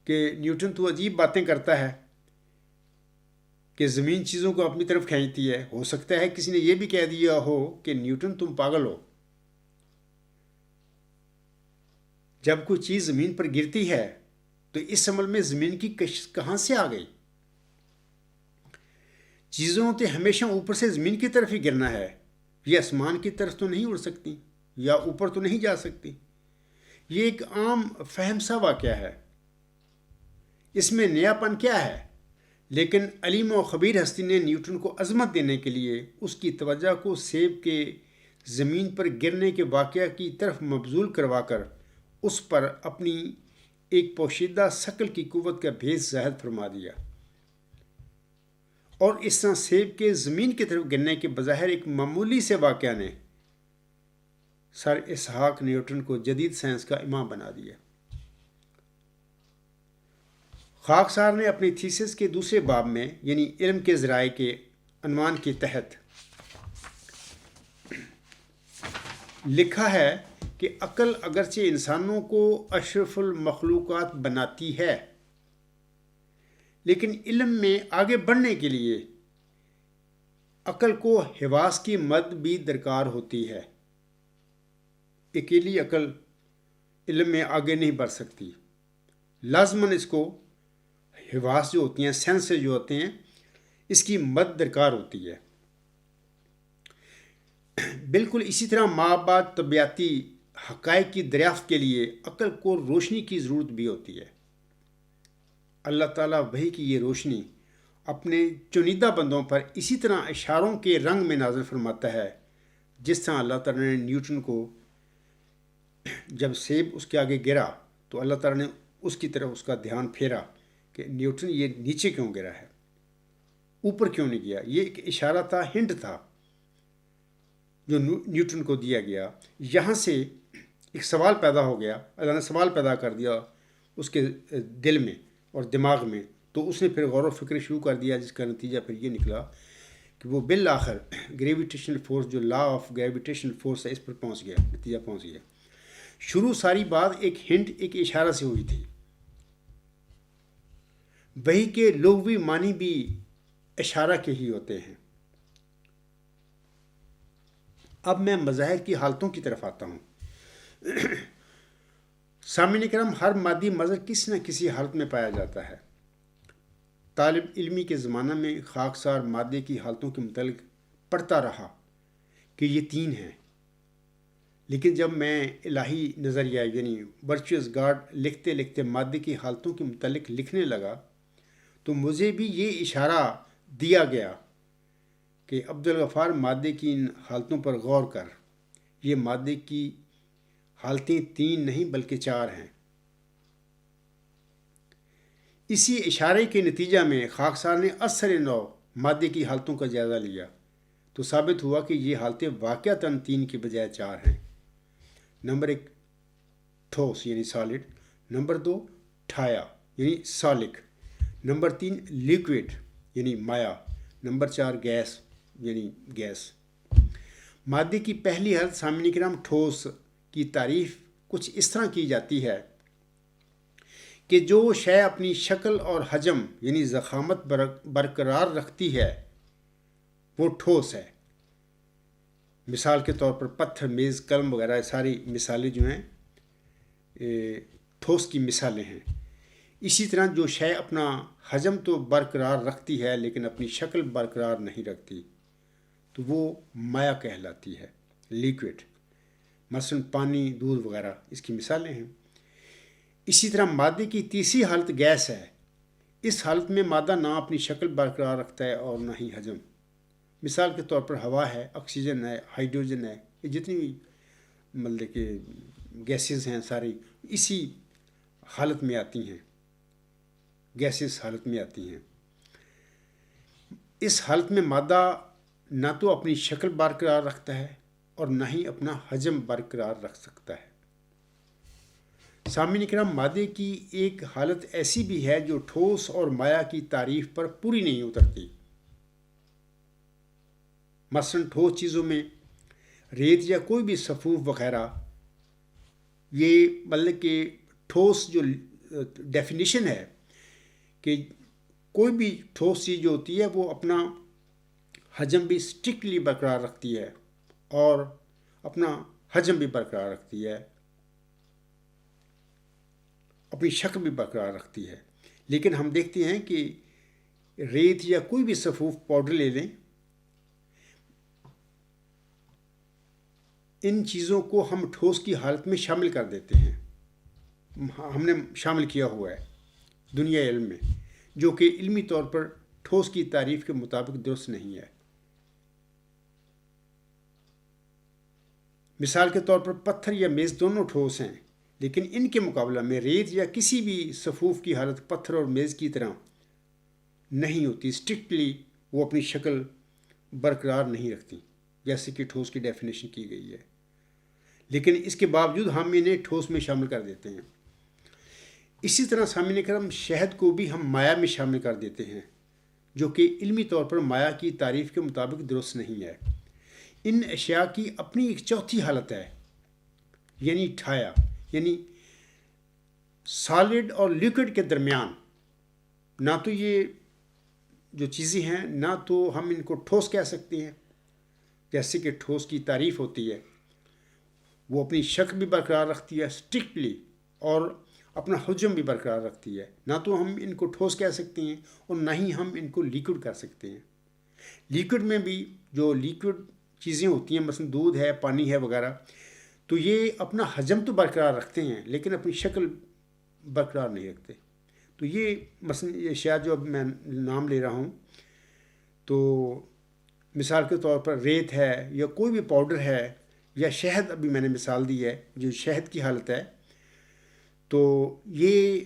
کہ نیوٹن تو عجیب باتیں کرتا ہے کہ زمین چیزوں کو اپنی طرف کھینچتی ہے۔ ہو سکتا ہے کسی نے یہ بھی کہہ دیا ہو کہ نیوٹن تم پاگل ہو، جب کوئی چیز زمین پر گرتی ہے تو اس عمل میں زمین کی کشش کہاں سے آ گئی؟ چیزوں تو ہمیشہ اوپر سے زمین کی طرف ہی گرنا ہے، یہ آسمان کی طرف تو نہیں اڑ سکتی یا اوپر تو نہیں جا سکتی۔ یہ ایک عام فہم سا واقعہ ہے، اس میں نیا پن کیا ہے؟ لیکن علیم و خبیر ہستی نے نیوٹن کو عظمت دینے کے لیے اس کی توجہ کو سیب کے زمین پر گرنے کے واقعہ کی طرف مبذول کروا کر اس پر اپنی ایک پوشیدہ ثقل کی قوت کا بھیس ظاہر فرما دیا، اور اس طرح سیب کے زمین کی طرف گرنے کے بظاہر ایک معمولی سے واقعہ نے سر اسحاق نیوٹن کو جدید سائنس کا امام بنا دیا۔ خاکسار نے اپنی تھیسس کے دوسرے باب میں یعنی علم کے ذرائع کے عنوان کے تحت لکھا ہے کہ عقل اگرچہ انسانوں کو اشرف المخلوقات بناتی ہے، لیکن علم میں آگے بڑھنے کے لیے عقل کو حواس کی مدد بھی درکار ہوتی ہے۔ اکیلی عقل علم میں آگے نہیں بڑھ سکتی، لازماً اس کو حواس جو ہوتی ہیں، سینسز جو ہوتے ہیں، اس کی مدد درکار ہوتی ہے۔ بالکل اسی طرح ماں بعد طبیعتی حقائق کی دریافت کے لیے عقل کو روشنی کی ضرورت بھی ہوتی ہے۔ اللہ تعالیٰ وحی کی یہ روشنی اپنے چنیدہ بندوں پر اسی طرح اشاروں کے رنگ میں نازل فرماتا ہے جس طرح اللہ تعالیٰ نے نیوٹن کو جب سیب اس کے آگے گرا تو اللہ تعالیٰ نے اس کی طرف اس کا دھیان پھیرا کہ نیوٹن یہ نیچے کیوں گرا ہے، اوپر کیوں نہیں گیا۔ یہ ایک اشارہ تھا، ہنٹ تھا جو نیوٹن کو دیا گیا۔ یہاں سے ایک سوال پیدا ہو گیا، اللہ نے سوال پیدا کر دیا اس کے دل میں اور دماغ میں، تو اس نے پھر غور و فکر شروع کر دیا، جس کا نتیجہ پھر یہ نکلا کہ وہ بالآخر گریویٹیشنل فورس جو لا آف گریویٹیشنل فورس ہے اس پر پہنچ گیا، نتیجہ پہنچ گیا۔ شروع ساری بات ایک ہنٹ، ایک اشارہ سے ہوئی تھی۔ وحی کے لغوی معنی بھی اشارہ کے ہی ہوتے ہیں۔ اب میں مظاہر کی حالتوں کی طرف آتا ہوں۔ سامعین کرام، ہر مادی مظہر کسی نہ کسی حالت میں پایا جاتا ہے۔ طالب علمی کے زمانہ میں خاکسار مادے کی حالتوں کے متعلق پڑھتا رہا کہ یہ 3 ہیں، لیکن جب میں الہی نظریہ یعنی ورچوئس گاڈ لکھتے لکھتے مادے کی حالتوں کے متعلق لکھنے لگا تو مجھے بھی یہ اشارہ دیا گیا کہ عبدالغفار مادے کی ان حالتوں پر غور کر، یہ مادے کی حالتیں 3 نہیں بلکہ 4 ہیں۔ اسی اشارے کے نتیجہ میں خاکسار نے اثر نو مادے کی حالتوں کا جائزہ لیا تو ثابت ہوا کہ یہ حالتیں واقعتاً 3 کی بجائے 4 ہیں۔ نمبر 1 ٹھوس یعنی سالڈ، نمبر 2 ٹھایا یعنی سالک، نمبر 3 لیکوڈ یعنی مائع، نمبر 4 گیس یعنی گیس۔ مادے کی پہلی حالت سامعین کرام ٹھوس کی تعریف کچھ اس طرح کی جاتی ہے کہ جو شے اپنی شکل اور حجم یعنی ضخامت برقرار رکھتی ہے وہ ٹھوس ہے۔ مثال کے طور پر پتھر، میز، قلم وغیرہ ساری مثالیں جو ہیں ٹھوس کی مثالیں ہیں۔ اسی طرح جو شے اپنا حجم تو برقرار رکھتی ہے لیکن اپنی شکل برقرار نہیں رکھتی تو وہ مائع کہلاتی ہے، لیکوڈ۔ مثلا پانی، دودھ وغیرہ اس کی مثالیں ہیں۔ اسی طرح مادے کی تیسری حالت گیس ہے۔ اس حالت میں مادہ نہ اپنی شکل برقرار رکھتا ہے اور نہ ہی حجم۔ مثال کے طور پر ہوا ہے، آکسیجن ہے، ہائیڈروجن ہے، یہ جتنی بھی مطلب کہ گیسز ہیں ساری اسی حالت میں آتی ہیں، گیسز حالت میں آتی ہیں۔ اس حالت میں مادہ نہ تو اپنی شکل برقرار رکھتا ہے اور نہ ہی اپنا حجم برقرار رکھ سکتا ہے۔ سامعین کرام، مادے کی ایک حالت ایسی بھی ہے جو ٹھوس اور مائع کی تعریف پر پوری نہیں اترتی۔ مثلا ٹھوس چیزوں میں ریت یا کوئی بھی سفوف وغیرہ، یہ مطلب کہ ٹھوس جو ڈیفینیشن ہے کہ کوئی بھی ٹھوس چیز جو ہوتی ہے وہ اپنا حجم بھی اسٹرکٹلی برقرار رکھتی ہے اور اپنا حجم بھی برقرار رکھتی ہے، اپنی شکل بھی برقرار رکھتی ہے۔ لیکن ہم دیکھتے ہیں کہ ریت یا کوئی بھی سفوف پاؤڈر لے لیں، ان چیزوں کو ہم ٹھوس کی حالت میں شامل کر دیتے ہیں، ہم نے شامل کیا ہوا ہے دنیا علم میں، جو کہ علمی طور پر ٹھوس کی تعریف کے مطابق درست نہیں ہے۔ مثال کے طور پر پتھر یا میز دونوں ٹھوس ہیں، لیکن ان کے مقابلہ میں ریت یا کسی بھی سفوف کی حالت پتھر اور میز کی طرح نہیں ہوتی، اسٹرکٹلی وہ اپنی شکل برقرار نہیں رکھتی جیسے کہ ٹھوس کی ڈیفینیشن کی گئی ہے، لیکن اس کے باوجود ہم انہیں ٹھوس میں شامل کر دیتے ہیں۔ اسی طرح سامعین کرام، شہد کو بھی ہم مائع میں شامل کر دیتے ہیں، جو کہ علمی طور پر مائع کی تعریف کے مطابق درست نہیں ہے۔ ان اشیاء کی اپنی ایک چوتھی حالت ہے، یعنی ٹھایا، یعنی سالڈ اور لیکوڈ کے درمیان۔ نہ تو یہ جو چیزیں ہیں نہ تو ہم ان کو ٹھوس کہہ سکتے ہیں جیسے کہ ٹھوس کی تعریف ہوتی ہے، وہ اپنی شکل بھی برقرار رکھتی ہے اسٹرکٹلی اور اپنا حجم بھی برقرار رکھتی ہے، نہ تو ہم ان کو ٹھوس کہہ سکتے ہیں اور نہ ہی ہم ان کو لیکوڈ کر سکتے ہیں۔ لیکوڈ میں بھی جو لیکوڈ چیزیں ہوتی ہیں، مثلا دودھ ہے، پانی ہے وغیرہ، تو یہ اپنا حجم تو برقرار رکھتے ہیں لیکن اپنی شکل برقرار نہیں رکھتے۔ تو یہ مثلا یہ شاید جو اب میں نام لے رہا ہوں، تو مثال کے طور پر ریت ہے یا کوئی بھی پاؤڈر ہے یا شہد، ابھی میں نے مثال دی ہے جو شہد کی حالت ہے، تو یہ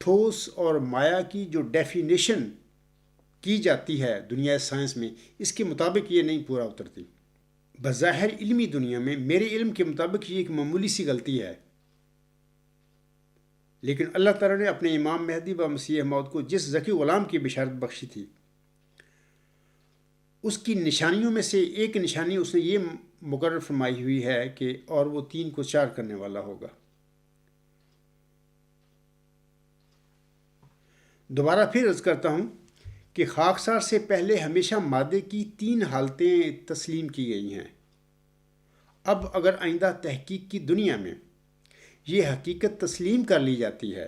ٹھوس اور مائع کی جو ڈیفینیشن کی جاتی ہے دنیا سائنس میں، اس کے مطابق یہ نہیں پورا اترتی۔ بظاہر علمی دنیا میں میرے علم کے مطابق یہ ایک معمولی سی غلطی ہے، لیکن اللہ تعالیٰ نے اپنے امام مہدی و مسیح موعود کو جس ذکی غلام کی بشارت بخشی تھی، اس کی نشانیوں میں سے ایک نشانی اس نے یہ مقرر فرمائی ہوئی ہے کہ اور وہ 3 کو 4 کرنے والا ہوگا۔ دوبارہ پھر عرض کرتا ہوں کہ خاکسار سے پہلے ہمیشہ مادے کی 3 حالتیں تسلیم کی گئی ہیں۔ اب اگر آئندہ تحقیق کی دنیا میں یہ حقیقت تسلیم کر لی جاتی ہے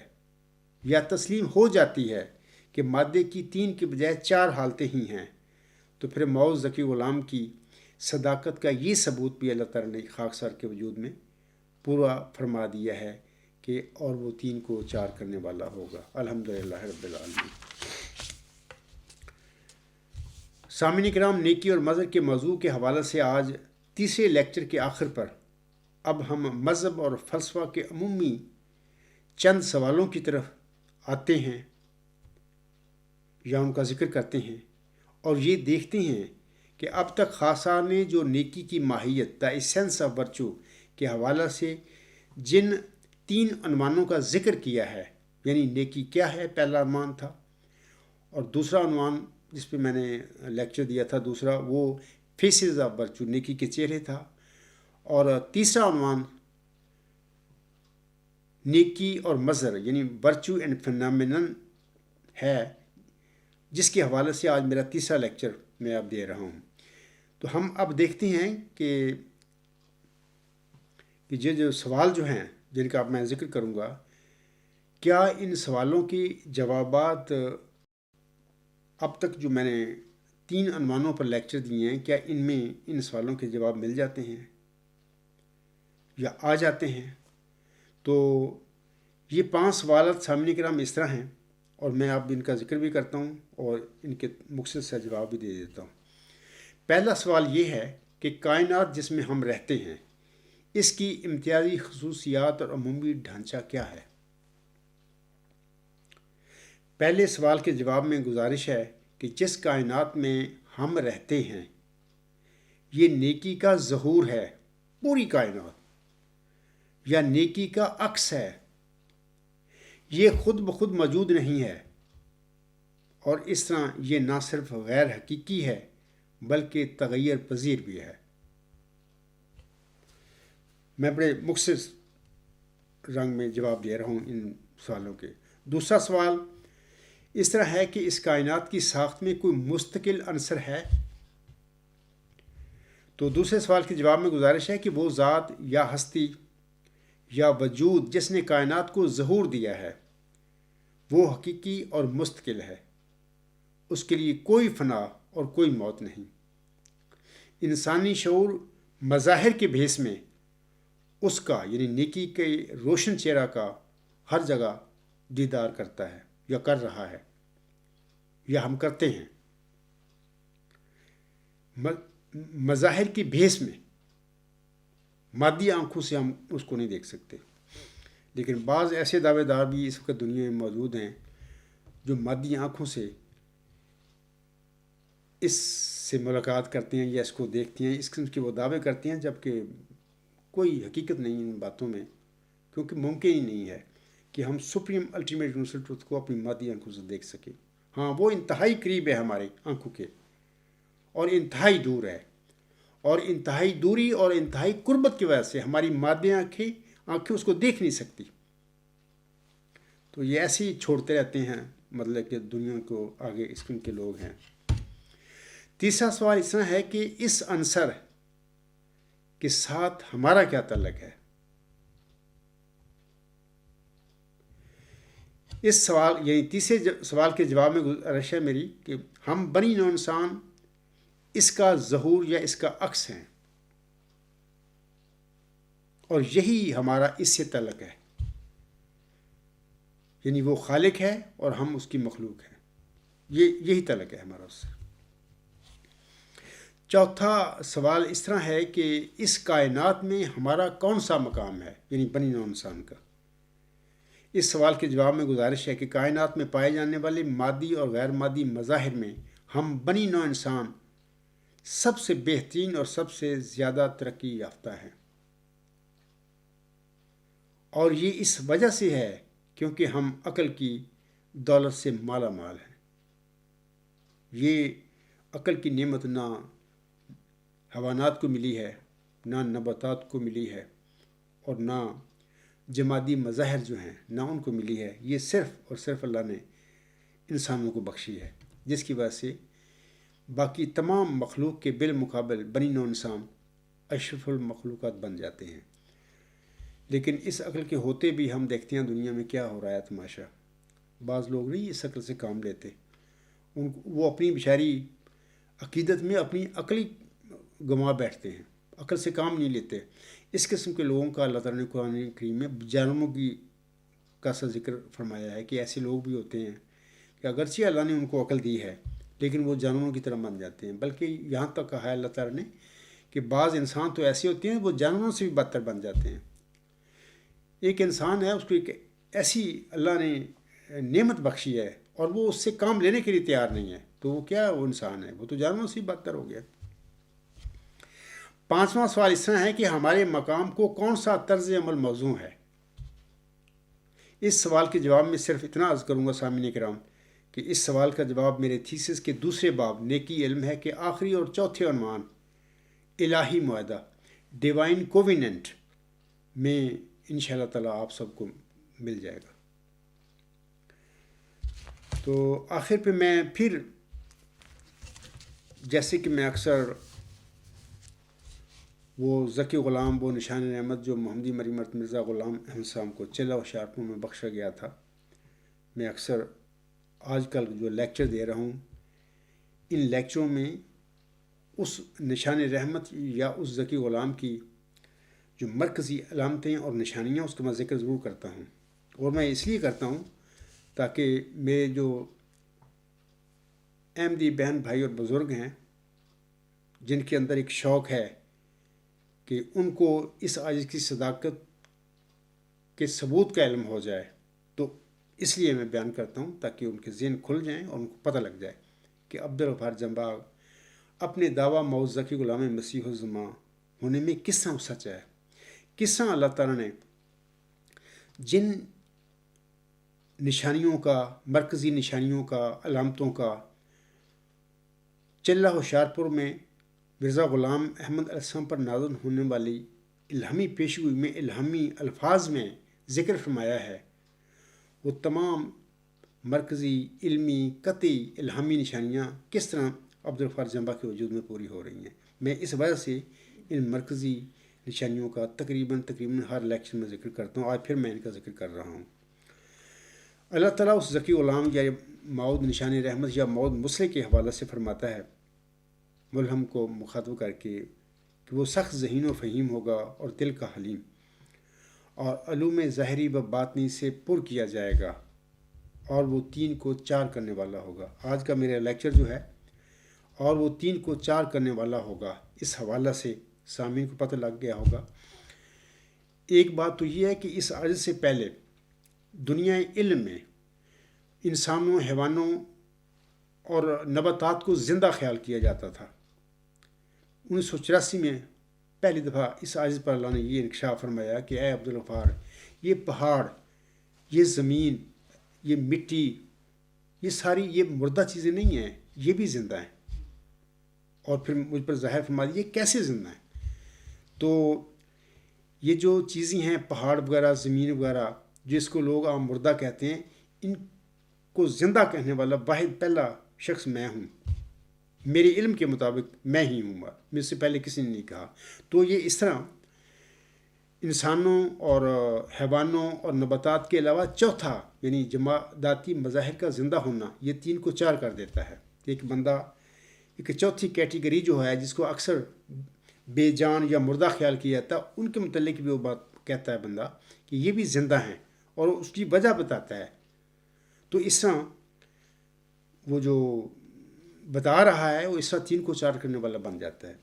یا تسلیم ہو جاتی ہے کہ مادے کی 3 کے بجائے 4 حالتیں ہی ہیں، تو پھر موعود ذکی غلام کی صداقت کا یہ ثبوت بھی اللہ تعالیٰ نے خاکسار کے وجود میں پورا فرما دیا ہے کہ اور وہ 3 کو 4 کرنے والا ہوگا۔ الحمدللہ رب العالمین۔ سامعین کرام، نیکی اور مذہب کے موضوع کے حوالے سے آج تیسرے لیکچر کے آخر پر اب ہم مذہب اور فلسفہ کے عمومی چند سوالوں کی طرف آتے ہیں یا ان کا ذکر کرتے ہیں اور یہ دیکھتے ہیں کہ اب تک خاصا نے جو نیکی کی ماہیت دا ایسنس آف ورچو کے حوالے سے جن 3 عنوانوں کا ذکر کیا ہے، یعنی نیکی کیا ہے پہلا عنوان تھا، اور دوسرا عنوان جس پہ میں نے لیکچر دیا تھا دوسرا وہ فیسز آف ورچو، نیکی کے چہرے تھا، اور تیسرا عنوان نیکی اور مظہر یعنی ورچو اینڈ فینامینن ہے، جس کے حوالے سے آج میرا تیسرا لیکچر میں اب دے رہا ہوں۔ تو ہم اب دیکھتے ہیں کہ یہ جو سوال جو ہیں جن کا اب میں ذکر کروں گا، کیا ان سوالوں کے جوابات اب تک جو میں نے 3 عنوانوں پر لیکچر دیے ہیں، کیا ان میں ان سوالوں کے جواب مل جاتے ہیں یا آ جاتے ہیں؟ تو یہ 5 سوالات سامنے کرام اس طرح ہیں، اور میں اب ان کا ذکر بھی کرتا ہوں اور ان کے مختصر سے جواب بھی دے دیتا ہوں۔ پہلا سوال یہ ہے کہ کائنات جس میں ہم رہتے ہیں، اس کی امتیازی خصوصیات اور عمومی ڈھانچہ کیا ہے؟ پہلے سوال کے جواب میں گزارش ہے کہ جس کائنات میں ہم رہتے ہیں یہ نیکی کا ظہور ہے، پوری کائنات، یا نیکی کا عکس ہے، یہ خود بخود موجود نہیں ہے، اور اس طرح یہ نہ صرف غیر حقیقی ہے بلکہ تغیر پذیر بھی ہے۔ میں بڑے مختصر رنگ میں جواب دے رہا ہوں ان سوالوں کے۔ دوسرا سوال اس طرح ہے کہ اس کائنات کی ساخت میں کوئی مستقل عنصر ہے؟ تو دوسرے سوال کے جواب میں گزارش ہے کہ وہ ذات یا ہستی یا وجود جس نے کائنات کو ظہور دیا ہے وہ حقیقی اور مستقل ہے، اس کے لیے کوئی فنا اور کوئی موت نہیں۔ انسانی شعور مظاہر کے بھیس میں اس کا یعنی نیکی کے روشن چہرہ کا ہر جگہ دیدار کرتا ہے یا کر رہا ہے، یا ہم کرتے ہیں۔ مظاہر کی بھیس میں مادی آنکھوں سے ہم اس کو نہیں دیکھ سکتے، لیکن بعض ایسے دعوے دار بھی اس وقت دنیا میں موجود ہیں جو مادی آنکھوں سے اس سے ملاقات کرتے ہیں یا اس کو دیکھتے ہیں، اس قسم کے وہ دعوے کرتے ہیں، جبکہ کوئی حقیقت نہیں ان باتوں میں، کیونکہ ممکن ہی نہیں ہے کہ ہم سپریم الٹیمیٹ یونیورسل ٹروتھ کو اپنی مادی آنکھوں سے دیکھ سکیں۔ ہاں، وہ انتہائی قریب ہے ہمارے آنکھوں کے، اور انتہائی دور ہے، اور انتہائی دوری اور انتہائی قربت کی وجہ سے ہماری مادی آنکھیں اس کو دیکھ نہیں سکتی۔ تو یہ ایسے ہی چھوڑتے رہتے ہیں، مطلب کہ دنیا کو آگے اس قسم کے لوگ ہیں۔ تیسرا سوال اس طرح ہے کہ اس عنصر کے ساتھ ہمارا کیا تعلق ہے؟ اس سوال یعنی تیسرے سوال کے جواب میں گزارش ہے میری کہ ہم بنی نوع انسان اس کا ظہور یا اس کا عکس ہیں، اور یہی ہمارا اس سے تعلق ہے، یعنی وہ خالق ہے اور ہم اس کی مخلوق ہیں، یہی تعلق ہے ہمارا اس سے۔ چوتھا سوال اس طرح ہے کہ اس کائنات میں ہمارا کون سا مقام ہے، یعنی بنی نوع انسان کا۔ اس سوال کے جواب میں گزارش ہے کہ کائنات میں پائے جانے والے مادی اور غیر مادی مظاہر میں ہم بنی نوع انسان سب سے بہترین اور سب سے زیادہ ترقی یافتہ ہیں، اور یہ اس وجہ سے ہے کیونکہ ہم عقل کی دولت سے مالا مال ہیں۔ یہ عقل کی نعمت نہ حیوانات کو ملی ہے، نہ نباتات کو ملی ہے، اور نہ جمادی مظاہر جو ہیں نہ ان کو ملی ہے، یہ صرف اور صرف اللہ نے انسانوں کو بخشی ہے، جس کی وجہ سے باقی تمام مخلوق کے بالمقابل بنی نوع انسان اشرف المخلوقات بن جاتے ہیں۔ لیکن اس عقل کے ہوتے بھی ہم دیکھتے ہیں دنیا میں کیا ہو رہا ہے تماشا۔ بعض لوگ نہیں اس عقل سے کام لیتے، وہ اپنی بیچاری عقیدت میں اپنی عقلی گنوا بیٹھتے ہیں، عقل سے کام نہیں لیتے۔ اس قسم کے لوگوں کا اللہ تعالیٰ نے قرآن کریم میں جانوروں کی کا سا ذکر فرمایا ہے کہ ایسے لوگ بھی ہوتے ہیں کہ اگرچہ اللہ نے ان کو عقل دی ہے لیکن وہ جانوروں کی طرح بن جاتے ہیں، بلکہ یہاں تک کہا ہے اللہ تعالیٰ نے کہ بعض انسان تو ایسے ہوتے ہیں وہ جانوروں سے بھی بدتر بن جاتے ہیں۔ ایک انسان ہے، اس کو ایک ایسی اللہ نے نعمت بخشی ہے اور وہ اس سے کام لینے کے لیے تیار نہیں ہے، تو وہ کیا وہ انسان ہے، وہ تو جانوروں سے بھی بدتر ہو گیا۔ پانچواں سوال اس طرح ہے کہ ہمارے مقام کو کون سا طرز عمل موزوں ہے؟ اس سوال کے جواب میں صرف اتنا عرض کروں گا سامعین کرام کہ اس سوال کا جواب میرے تھیسس کے دوسرے باب نیکی علم ہے کہ آخری اور چوتھے عنوان الہی معاہدہ ڈیوائن کوویننٹ میں انشاءاللہ تعالیٰ آپ سب کو مل جائے گا۔ تو آخر پہ میں پھر جیسے کہ میں اکثر وہ ذکی غلام وہ نشان رحمت جو محمدی مریمت مرزا غلام احمد صاحب کو چلہ و شارپور میں بخشا گیا تھا، میں اکثر آج کل جو لیکچر دے رہا ہوں ان لیکچروں میں اس نشان رحمت یا اس ذکی غلام کی جو مرکزی علامتیں اور نشانیاں اس کا میں ذکر ضرور کرتا ہوں، اور میں اس لیے کرتا ہوں تاکہ میرے جو احمدی بہن بھائی اور بزرگ ہیں جن کے اندر ایک شوق ہے کہ ان کو اس عاجز کی صداقت کے ثبوت کا علم ہو جائے، تو اس لیے میں بیان کرتا ہوں تاکہ ان کے ذہن کھل جائیں اور ان کو پتہ لگ جائے کہ عبدالغفار جنباغ اپنے دعویٰ موعود ذکی غلام مسیح الزماں ہونے میں کس طرح سچ ہے، کس طرح اللہ تعالیٰ نے جن نشانیوں کا مرکزی نشانیوں کا علامتوں کا چلہ ہوشیارپور میں مرزا غلام احمد علیہ السلام پر نازل ہونے والی الہامی پیشگوئی میں الہامی الفاظ میں ذکر فرمایا ہے، وہ تمام مرکزی علمی قطعی الہامی نشانیاں کس طرح عبدالغفار جنباغ کے وجود میں پوری ہو رہی ہیں۔ میں اس وجہ سے ان مرکزی نشانیوں کا تقریباً ہر لیکچر میں ذکر کرتا ہوں، آج پھر میں ان کا ذکر کر رہا ہوں۔ اللہ تعالیٰ اس ذکی غلام یا موعود نشان رحمت یا موعود مسلح کے حوالے سے فرماتا ہے ملہم کو مخاطب کر کے کہ وہ سخت ذہین و فہیم ہوگا اور دل کا حلیم، اور علوم ظاہری و باطنی سے پر کیا جائے گا، اور وہ 3 کو 4 کرنے والا ہوگا۔ آج کا میرا لیکچر جو ہے اور وہ 3 کو 4 کرنے والا ہوگا، اس حوالہ سے سامعین کو پتہ لگ گیا ہوگا۔ ایک بات تو یہ ہے کہ اس عرض سے پہلے دنیا علم میں انسانوں، حیوانوں اور نباتات کو زندہ خیال کیا جاتا تھا۔ 1984 میں پہلی دفعہ اس عرض پر اللہ نے یہ انکشاف فرمایا کہ اے عبدالغفار، یہ پہاڑ، یہ زمین، یہ مٹی، یہ ساری یہ مردہ چیزیں نہیں ہیں، یہ بھی زندہ ہیں۔ اور پھر مجھ پر ظاہر فرما دیا یہ کیسے زندہ ہیں۔ تو یہ جو چیزیں ہیں پہاڑ وغیرہ، زمین وغیرہ، جس کو لوگ عام مردہ کہتے ہیں، ان کو زندہ کہنے والا واحد پہلا شخص میں ہوں۔ میرے علم کے مطابق میں ہی ہوں، مجھ سے پہلے کسی نے نہیں کہا۔ تو یہ اس طرح انسانوں اور حیوانوں اور نباتات کے علاوہ چوتھا یعنی جماداتی مظاہر کا زندہ ہونا، یہ 3 کو 4 کر دیتا ہے۔ ایک بندہ ایک چوتھی کیٹیگری جو ہے جس کو اکثر بے جان یا مردہ خیال کیا جاتا ہے، ان کے متعلق بھی وہ بات کہتا ہے بندہ کہ یہ بھی زندہ ہیں، اور اس کی وجہ بتاتا ہے۔ تو اس طرح وہ جو بتا رہا ہے وہ اس طرح 3 کو 4 کرنے والا بن جاتا ہے۔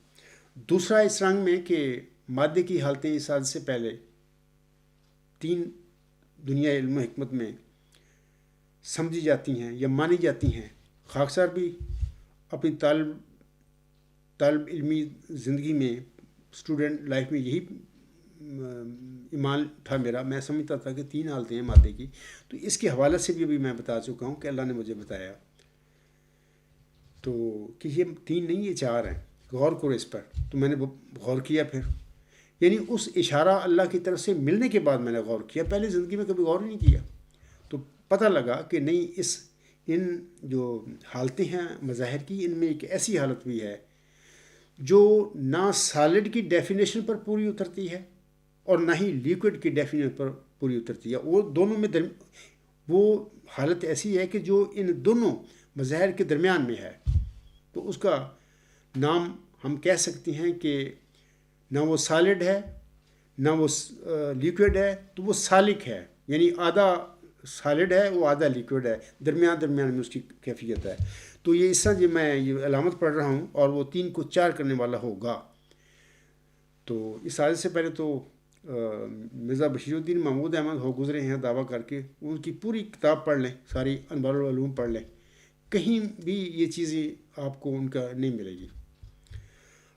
دوسرا اس رنگ میں کہ مادے کی حالتیں اس حد سے پہلے 3 دنیا علم و حکمت میں سمجھی جاتی ہیں یا مانی جاتی ہیں۔ خاکسار بھی اپنی طالب علمی زندگی میں، اسٹوڈنٹ لائف میں یہی ایمان تھا میرا، میں سمجھتا تھا کہ 3 حالتیں ہیں مادے کی۔ تو اس کے حوالے سے بھی ابھی میں بتا چکا ہوں کہ اللہ نے مجھے بتایا تو کہ یہ 3 نہیں یہ 4 ہیں، غور کرو اس پر۔ تو میں نے غور کیا، پھر یعنی اس اشارہ اللہ کی طرف سے ملنے کے بعد میں نے غور کیا، پہلے زندگی میں کبھی غور نہیں کیا۔ تو پتہ لگا کہ نہیں، ان جو حالتیں ہیں مظاہر کی، ان میں ایک ایسی حالت بھی ہے جو نہ سالڈ کی ڈیفینیشن پر پوری اترتی ہے اور نہ ہی لیکوڈ کی ڈیفینیشن پر پوری اترتی ہے۔ وہ دونوں میں وہ حالت ایسی ہے کہ جو ان دونوں مظاہر کے درمیان میں ہے۔ تو اس کا نام ہم کہہ سکتے ہیں کہ نہ وہ سالڈ ہے نہ وہ لیکوڈ ہے، تو وہ سالک ہے، یعنی آدھا سالڈ ہے وہ آدھا لیکوڈ ہے، درمیان میں اس کی کیفیت ہے۔ تو یہ اس طرح جو میں یہ علامت پڑھ رہا ہوں، اور وہ 3 کو 4 کرنے والا ہوگا۔ تو اس عادت سے پہلے تو مرزا بشیر الدین محمود احمد ہو گزرے ہیں دعویٰ کر کے، ان کی پوری کتاب پڑھ لیں، ساری انوار العلوم پڑھ لیں، کہیں بھی یہ چیزیں آپ کو ان کا نہیں ملے گی۔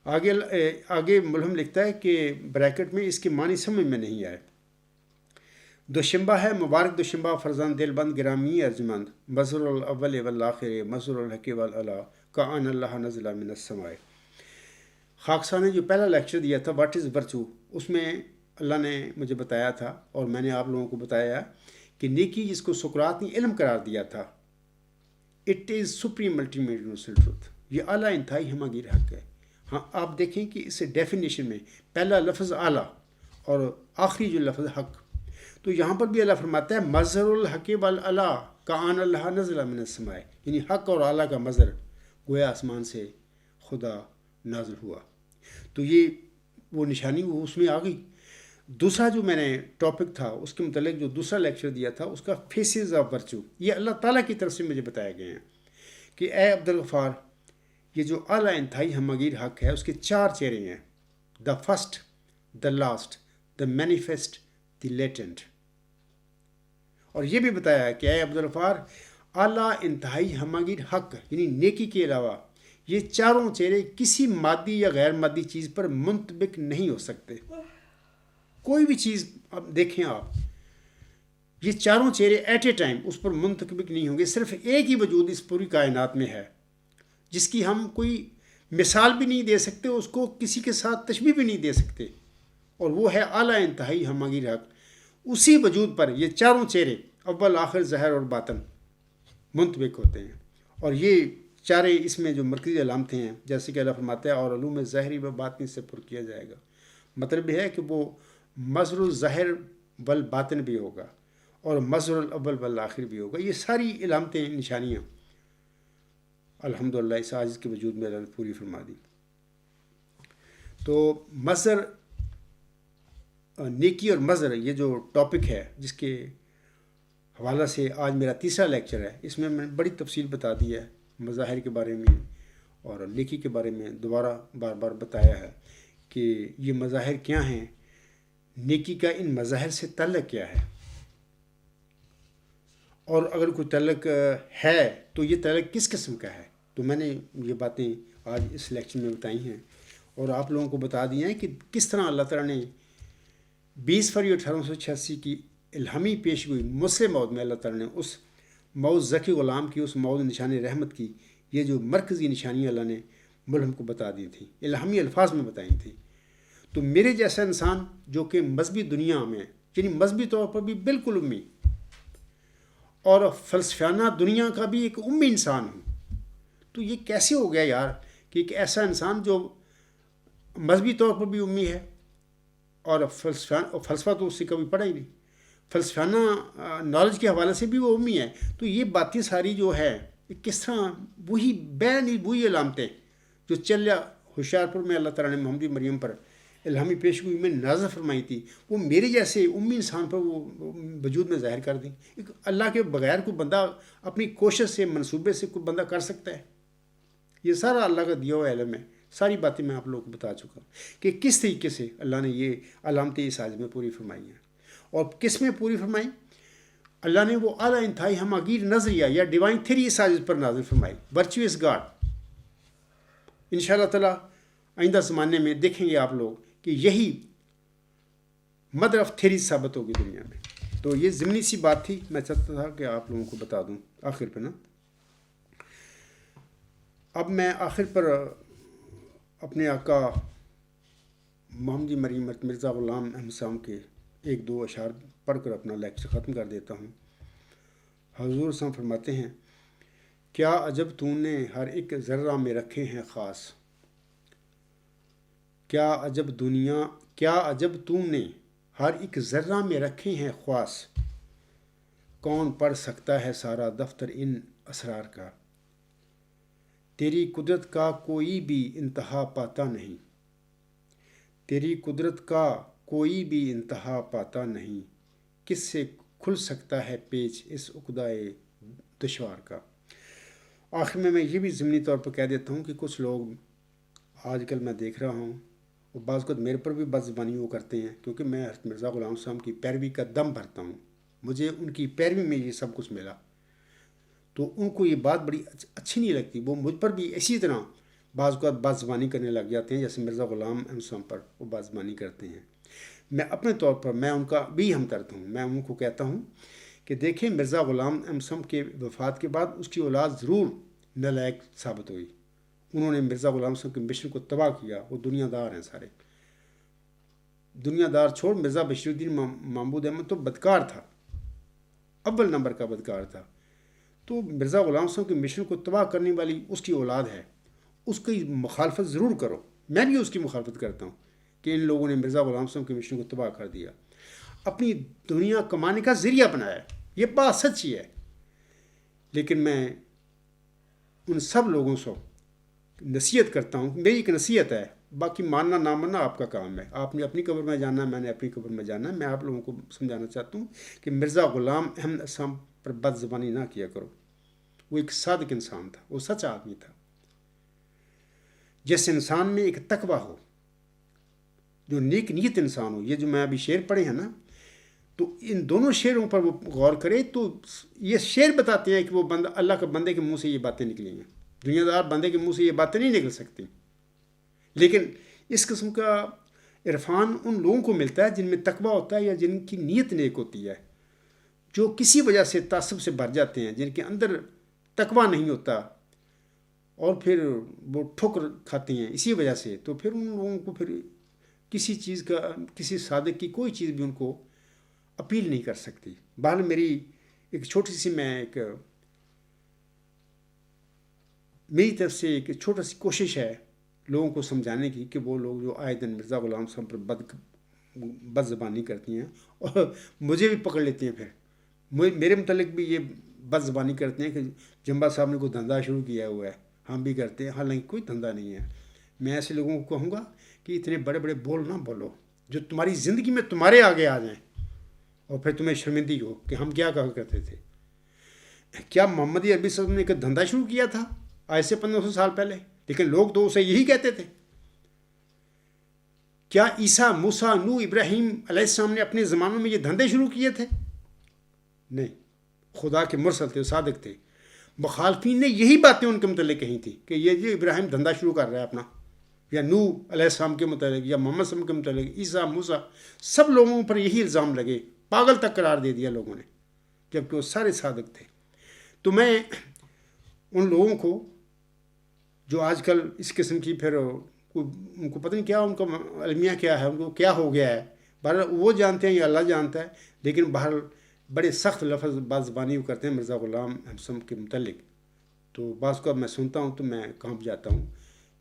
آگے ملہم لکھتا ہے کہ بریکٹ میں اس کے معنی سمجھ میں نہیں آئے۔ دوشنبہ ہے مبارک دوشنبہ فرزان دل بند گرامی ارجمند مظہر الاول والآخر مظہر الحق والعلا کان اللہ نزل من السماء۔ خاکسار نے جو پہلا لیکچر دیا تھا واٹ از ورچو، اس میں اللہ نے مجھے بتایا تھا اور میں نے آپ لوگوں کو بتایا کہ نیکی جس کو سقراط نے علم قرار دیا تھا، it is supreme ultimate universal truth, یہ اعلیٰ انتہائی ہماگیر حق ہے۔ ہاں آپ دیکھیں کہ اس ڈیفینیشن میں پہلا لفظ اعلیٰ اور آخری جو لفظ حق، تو یہاں پر بھی اللہ فرماتا ہے مظہر الحق والعلا کان اللہ نزل من السماء، یعنی حق اور اعلیٰ کا مظہر گویا آسمان سے خدا نازل ہوا۔ تو یہ وہ نشانی وہ اس میں آ گئی۔ دوسرا جو میں نے ٹاپک تھا اس کے متعلق جو دوسرا لیکچر دیا تھا اس کا فیسز آف ورچو، یہ اللہ تعالیٰ کی طرف سے مجھے بتایا گئے ہیں کہ اے عبدالغفار، یہ جو اعلیٰ انتہائی ہماگیر حق ہے اس کے 4 چہرے ہیں، the first, the last, the manifest, the latent. اور یہ بھی بتایا ہے کہ اے عبدالغفار، اعلیٰ انتہائی ہماگیر حق یعنی نیکی کے علاوہ یہ 4 چہرے کسی مادی یا غیر مادی چیز پر منطبق نہیں ہو سکتے۔ کوئی بھی چیز اب دیکھیں آپ، یہ 4 چہرے ایٹ اے ٹائم اس پر منطبق نہیں ہوں گے۔ صرف ایک ہی وجود اس پوری کائنات میں ہے جس کی ہم کوئی مثال بھی نہیں دے سکتے، اس کو کسی کے ساتھ تشبیہ بھی نہیں دے سکتے، اور وہ ہے اعلیٰ انتہائی ہماگیر حق۔ اسی وجود پر یہ 4 چہرے اول آخر ظاہر اور باطن منطبق ہوتے ہیں، اور یہ 4 اس میں جو مرکزی علامتیں ہیں جیسے کہ اللہ فرماتا ہے اور علوم ظاہری و باطنی سے پر کیا جائے گا، مطلب یہ ہے کہ وہ مظہر الظاہر والباطن بھی ہوگا اور مظہر الاول والآخر بھی ہوگا۔ یہ ساری علامتیں نشانیاں الحمدللہ اس عاجز کے وجود میں اللہ نے پوری فرما دی۔ تو مظہر، نیکی اور مظہر، یہ جو ٹاپک ہے جس کے حوالہ سے آج میرا تیسرا لیکچر ہے، اس میں میں نے بڑی تفصیل بتا دی ہے مظاہر کے بارے میں اور نیکی کے بارے میں، دوبارہ بار بار بتایا ہے کہ یہ مظاہر کیا ہیں، نیکی کا ان مظاہر سے تعلق کیا ہے، اور اگر کوئی تعلق ہے تو یہ تعلق کس قسم کا ہے۔ تو میں نے یہ باتیں آج اس لیکچر میں بتائی ہیں اور آپ لوگوں کو بتا دی ہیں کہ کس طرح اللہ تعالیٰ نے 20 فروری 1886 کی الہامی پیش گوئی مسلم موعود میں اللہ تعالیٰ نے اس موعود ذکی غلام کی، اس موعود نشان رحمت کی، یہ جو مرکزی نشانیاں اللہ نے ملہم کو بتا دی تھیں، الہامی الفاظ میں بتائی تھیں۔ تو میرے جیسا انسان جو کہ مذہبی دنیا میں، یعنی مذہبی طور پر بھی بالکل امی اور فلسفیانہ دنیا کا بھی ایک امی انسان ہوں، تو یہ کیسے ہو گیا یار کہ ایک ایسا انسان جو مذہبی طور پر بھی امی ہے اور فلسفہ تو اس سے کبھی پڑھا ہی نہیں، فلسفیانہ نالج کے حوالے سے بھی وہ امی ہے، تو یہ باتیں ساری جو ہے کس طرح وہی علامتیں جو چلیا ہوشیارپور میں اللہ تعالیٰ نے محمد مریم پر الہامی پیشگوئی میں نازل فرمائی تھی، وہ میرے جیسے امی انسان پر وہ وجود میں ظاہر کر دیں۔ ایک اللہ کے بغیر کوئی بندہ اپنی کوشش سے، منصوبے سے کوئی بندہ کر سکتا ہے؟ یہ سارا اللہ کا دیا ہوا علم ہے، ساری باتیں میں آپ لوگوں کو بتا چکا ہوں کہ کس طریقے سے اللہ نے یہ علامتیں اس آیت میں پوری فرمائی ہیں، اور کس میں پوری فرمائی؟ اللہ نے وہ اعلیٰ انتہائی ہماگیر نظریہ یا ڈیوائن تھیری اس آیت پر نازل فرمائی، ورچو از گاڈ۔ انشاءاللہ تعالیٰ آئندہ زمانے میں دیکھیں گے آپ لوگ کہ یہی مدر آف تھیری ثابت ہوگی دنیا میں۔ تو یہ ضمنی سی بات تھی، میں چاہتا تھا کہ آپ لوگوں کو بتا دوں آخر پہ نا۔ اب میں آخر پر اپنے آقا محمد مریم مرزا غلام احمد صاحب کے 1-2 اشعار پڑھ کر اپنا لیکچر ختم کر دیتا ہوں۔ حضور صاحب فرماتے ہیں، کیا عجب تو نے ہر ایک ذرہ میں رکھے ہیں خاص، کیا عجب تو نے ہر ایک ذرہ میں رکھے ہیں خواص، کون پڑھ سکتا ہے سارا دفتر ان اسرار کا، تیری قدرت کا کوئی بھی انتہا پاتا نہیں، تیری قدرت کا کوئی بھی انتہا پاتا نہیں، کس سے کھل سکتا ہے پیچ اس عقدۂ دشوار کا۔ آخر میں یہ بھی ضمنی طور پر کہہ دیتا ہوں کہ کچھ لوگ آج کل میں دیکھ رہا ہوں، اور بعض اوقات میرے پر بھی بد زبانی وہ کرتے ہیں، کیونکہ میں حضرت مرزا غلام صاحب کی پیروی کا دم بھرتا ہوں، مجھے ان کی پیروی میں یہ سب کچھ ملا، تو ان کو یہ بات بڑی اچھی نہیں لگتی، وہ مجھ پر بھی اسی طرح بعض اوقات بد زبانی کرنے لگ جاتے ہیں جیسے مرزا غلام احمد صاحب پر وہ بد زبانی کرتے ہیں۔ میں اپنے طور پر میں ان کا بھی ہمدرد ہوں. میں ان کو کہتا ہوں کہ دیکھیں مرزا غلام احمد کے وفات کے بعد اس کی اولاد ضرور نالائق ثابت ہوئی. انہوں نے مرزا غلام احمد کے مشن کو تباہ کیا. وہ دنیا دار ہیں سارے. دنیا دار چھوڑ، مرزا بشیر الدین محمود احمد تو بدکار تھا، اول نمبر کا بدکار تھا. تو مرزا غلام احمد کے مشن کو تباہ کرنے والی اس کی اولاد ہے، اس کی مخالفت ضرور کرو. میں بھی اس کی مخالفت کرتا ہوں کہ ان لوگوں نے مرزا غلام احمد کے مشن کو تباہ کر دیا، اپنی دنیا کمانے کا ذریعہ بنایا. یہ بات سچی ہے. لیکن میں ان سب لوگوں سے نصیحت کرتا ہوں، میری ایک نصیحت ہے، باقی ماننا نہ ماننا آپ کا کام ہے. آپ نے اپنی قبر میں جانا ہے، میں نے اپنی قبر میں جانا ہے. میں آپ لوگوں کو سمجھانا چاہتا ہوں کہ مرزا غلام احمد اسام پر بد زبانی نہ کیا کرو. وہ ایک صادق انسان تھا، وہ سچا آدمی تھا. جس انسان میں ایک تقویٰ ہو، جو نیک نیت انسان ہو. یہ جو میں ابھی شعر پڑھے ہیں نا، تو ان دونوں شعروں پر وہ غور کرے تو یہ شعر بتاتے ہیں کہ وہ بندہ، اللہ کے بندے کے منہ سے یہ باتیں نکلی ہیں. دنیا دار بندے کے منہ سے یہ باتیں نہیں نکل سکتی. لیکن اس قسم کا عرفان ان لوگوں کو ملتا ہے جن میں تقویٰ ہوتا ہے یا جن کی نیت نیک ہوتی ہے، جو کسی وجہ سے تعصب سے بھر جاتے ہیں، جن کے اندر تقویٰ نہیں ہوتا اور پھر وہ ٹھوکر کھاتے ہیں اسی وجہ سے. تو پھر ان لوگوں کو پھر کسی چیز کا، کسی صادق کی کوئی چیز بھی ان کو اپیل نہیں کر سکتی. بہرحال میری ایک چھوٹی سی، میری طرف سے ایک چھوٹی سی کوشش ہے لوگوں کو سمجھانے کی کہ وہ لوگ جو آئے دن مرزا غلام صاحب پر بد زبانی کرتی ہیں اور مجھے بھی پکڑ لیتی ہیں. پھر میرے متعلق بھی یہ بد زبانی کرتے ہیں کہ جمبا صاحب نے کوئی دھندا شروع کیا ہوا ہے، ہم بھی کرتے ہیں. حالانکہ کوئی دھندا نہیں ہے. میں ایسے لوگوں کو کہوں گا کہ اتنے بڑے بڑے بول نہ بولو جو تمہاری زندگی میں تمہارے آگے آ جائیں اور پھر تمہیں شرمندگی ہو کہ ہم کیا کہا کرتے تھے. کیا محمد عربی صاحب نے ایک دھندا شروع کیا تھا آج سے 1500 سال پہلے؟ لیکن لوگ تو اسے یہی کہتے تھے. کیا عیسیٰ، موسیٰ، نوح، ابراہیم علیہ السلام نے اپنے زمانوں میں یہ دھندے شروع کیے تھے؟ نہیں. خدا کے مرسل تھے، صادق تھے. مخالفین نے یہی باتیں ان کے متعلق کہی تھی کہ یہ ابراہیم دھندا شروع کر رہا ہے اپنا، یا نوح علیہ السلام کے متعلق، یا محمد صلی اللہ علیہ وسلم کے متعلق، عیسیٰ، موسیٰ، سب لوگوں پر یہی الزام لگے. پاگل تک قرار دے دیا لوگوں نے، جبکہ وہ سارے صادق تھے. تو میں ان لوگوں کو جو آج کل اس قسم کی، پھر ان کو پتہ نہیں کیا ان کا المیہ کیا ہے، ان کو کیا ہو گیا ہے. بہرحال وہ جانتے ہیں یا اللہ جانتا ہے. لیکن بہرحال بڑے سخت لفظ بعض زبانی وہ کرتے ہیں مرزا غلام احمد کے متعلق. تو بعض کو اب میں سنتا ہوں تو میں کانپ جاتا ہوں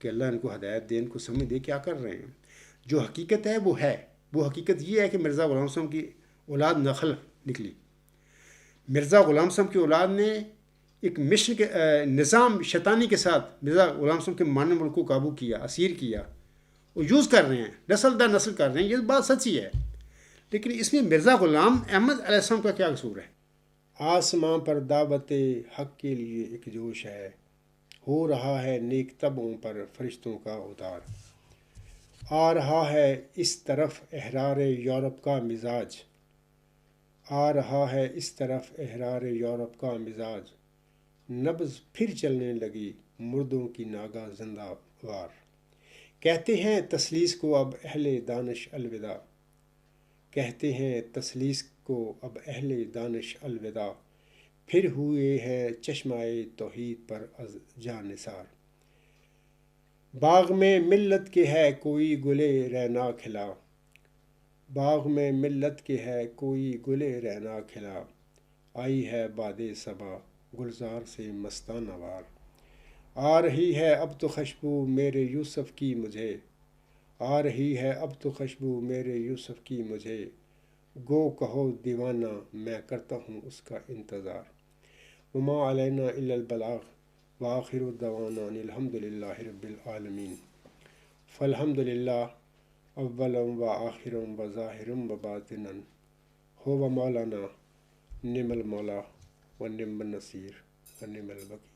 کہ اللہ ان کو ہدایت دے، ان کو سمجھ دے کیا کر رہے ہیں. جو حقیقت ہے وہ ہے. وہ حقیقت یہ ہے کہ مرزا غلام احمد کی اولاد نخل نکلی. مرزا غلام احمد کی اولاد نے ایک مشن کے نظام شیطانی کے ساتھ مرزا غلام احمد کے ماننے والوں کو قابو کیا، اسیر کیا. وہ یوز کر رہے ہیں، نسل در نسل کر رہے ہیں. یہ بات سچی ہے. لیکن اس میں مرزا غلام احمد علیہ السلام کا کیا قصور ہے؟ آسماں پر دعوت حق کے لیے ایک جوش ہے، ہو رہا ہے نیک طبعوں پر فرشتوں کا اتار. آ رہا ہے اس طرف احرار یورپ کا مزاج، آ رہا ہے اس طرف احرار یورپ کا مزاج. نبض پھر چلنے لگی مردوں کی ناگاہ زندہ وار. کہتے ہیں تثلیث کو اب اہل دانش الوداع، کہتے ہیں تثلیث کو اب اہل دانش الوداع. پھر ہوئے ہیں چشمائے توحید پر از جاں نثار. باغ میں ملت کے ہے کوئی گلے رعنا کھلا، باغ میں ملت کے ہے کوئی گلے رعنا کھلا. آئی ہے باد صبا گلزار سے مستانہ وار. آ رہی ہے اب تو خوشبو میرے یوسف کی مجھے، آ رہی ہے اب تو خوشبو میرے یوسف کی مجھے. گو کہو دیوانہ میں کرتا ہوں اس کا انتظار. وما علینا الا البلاغ وآخر دعوانا ان الحمد للہ رب العالمین. فالحمد للہ اولا و آخرا و ظاہرا و باطنا. هو مولانا نعم المولا و نعم النصیر و نعم الوکیل.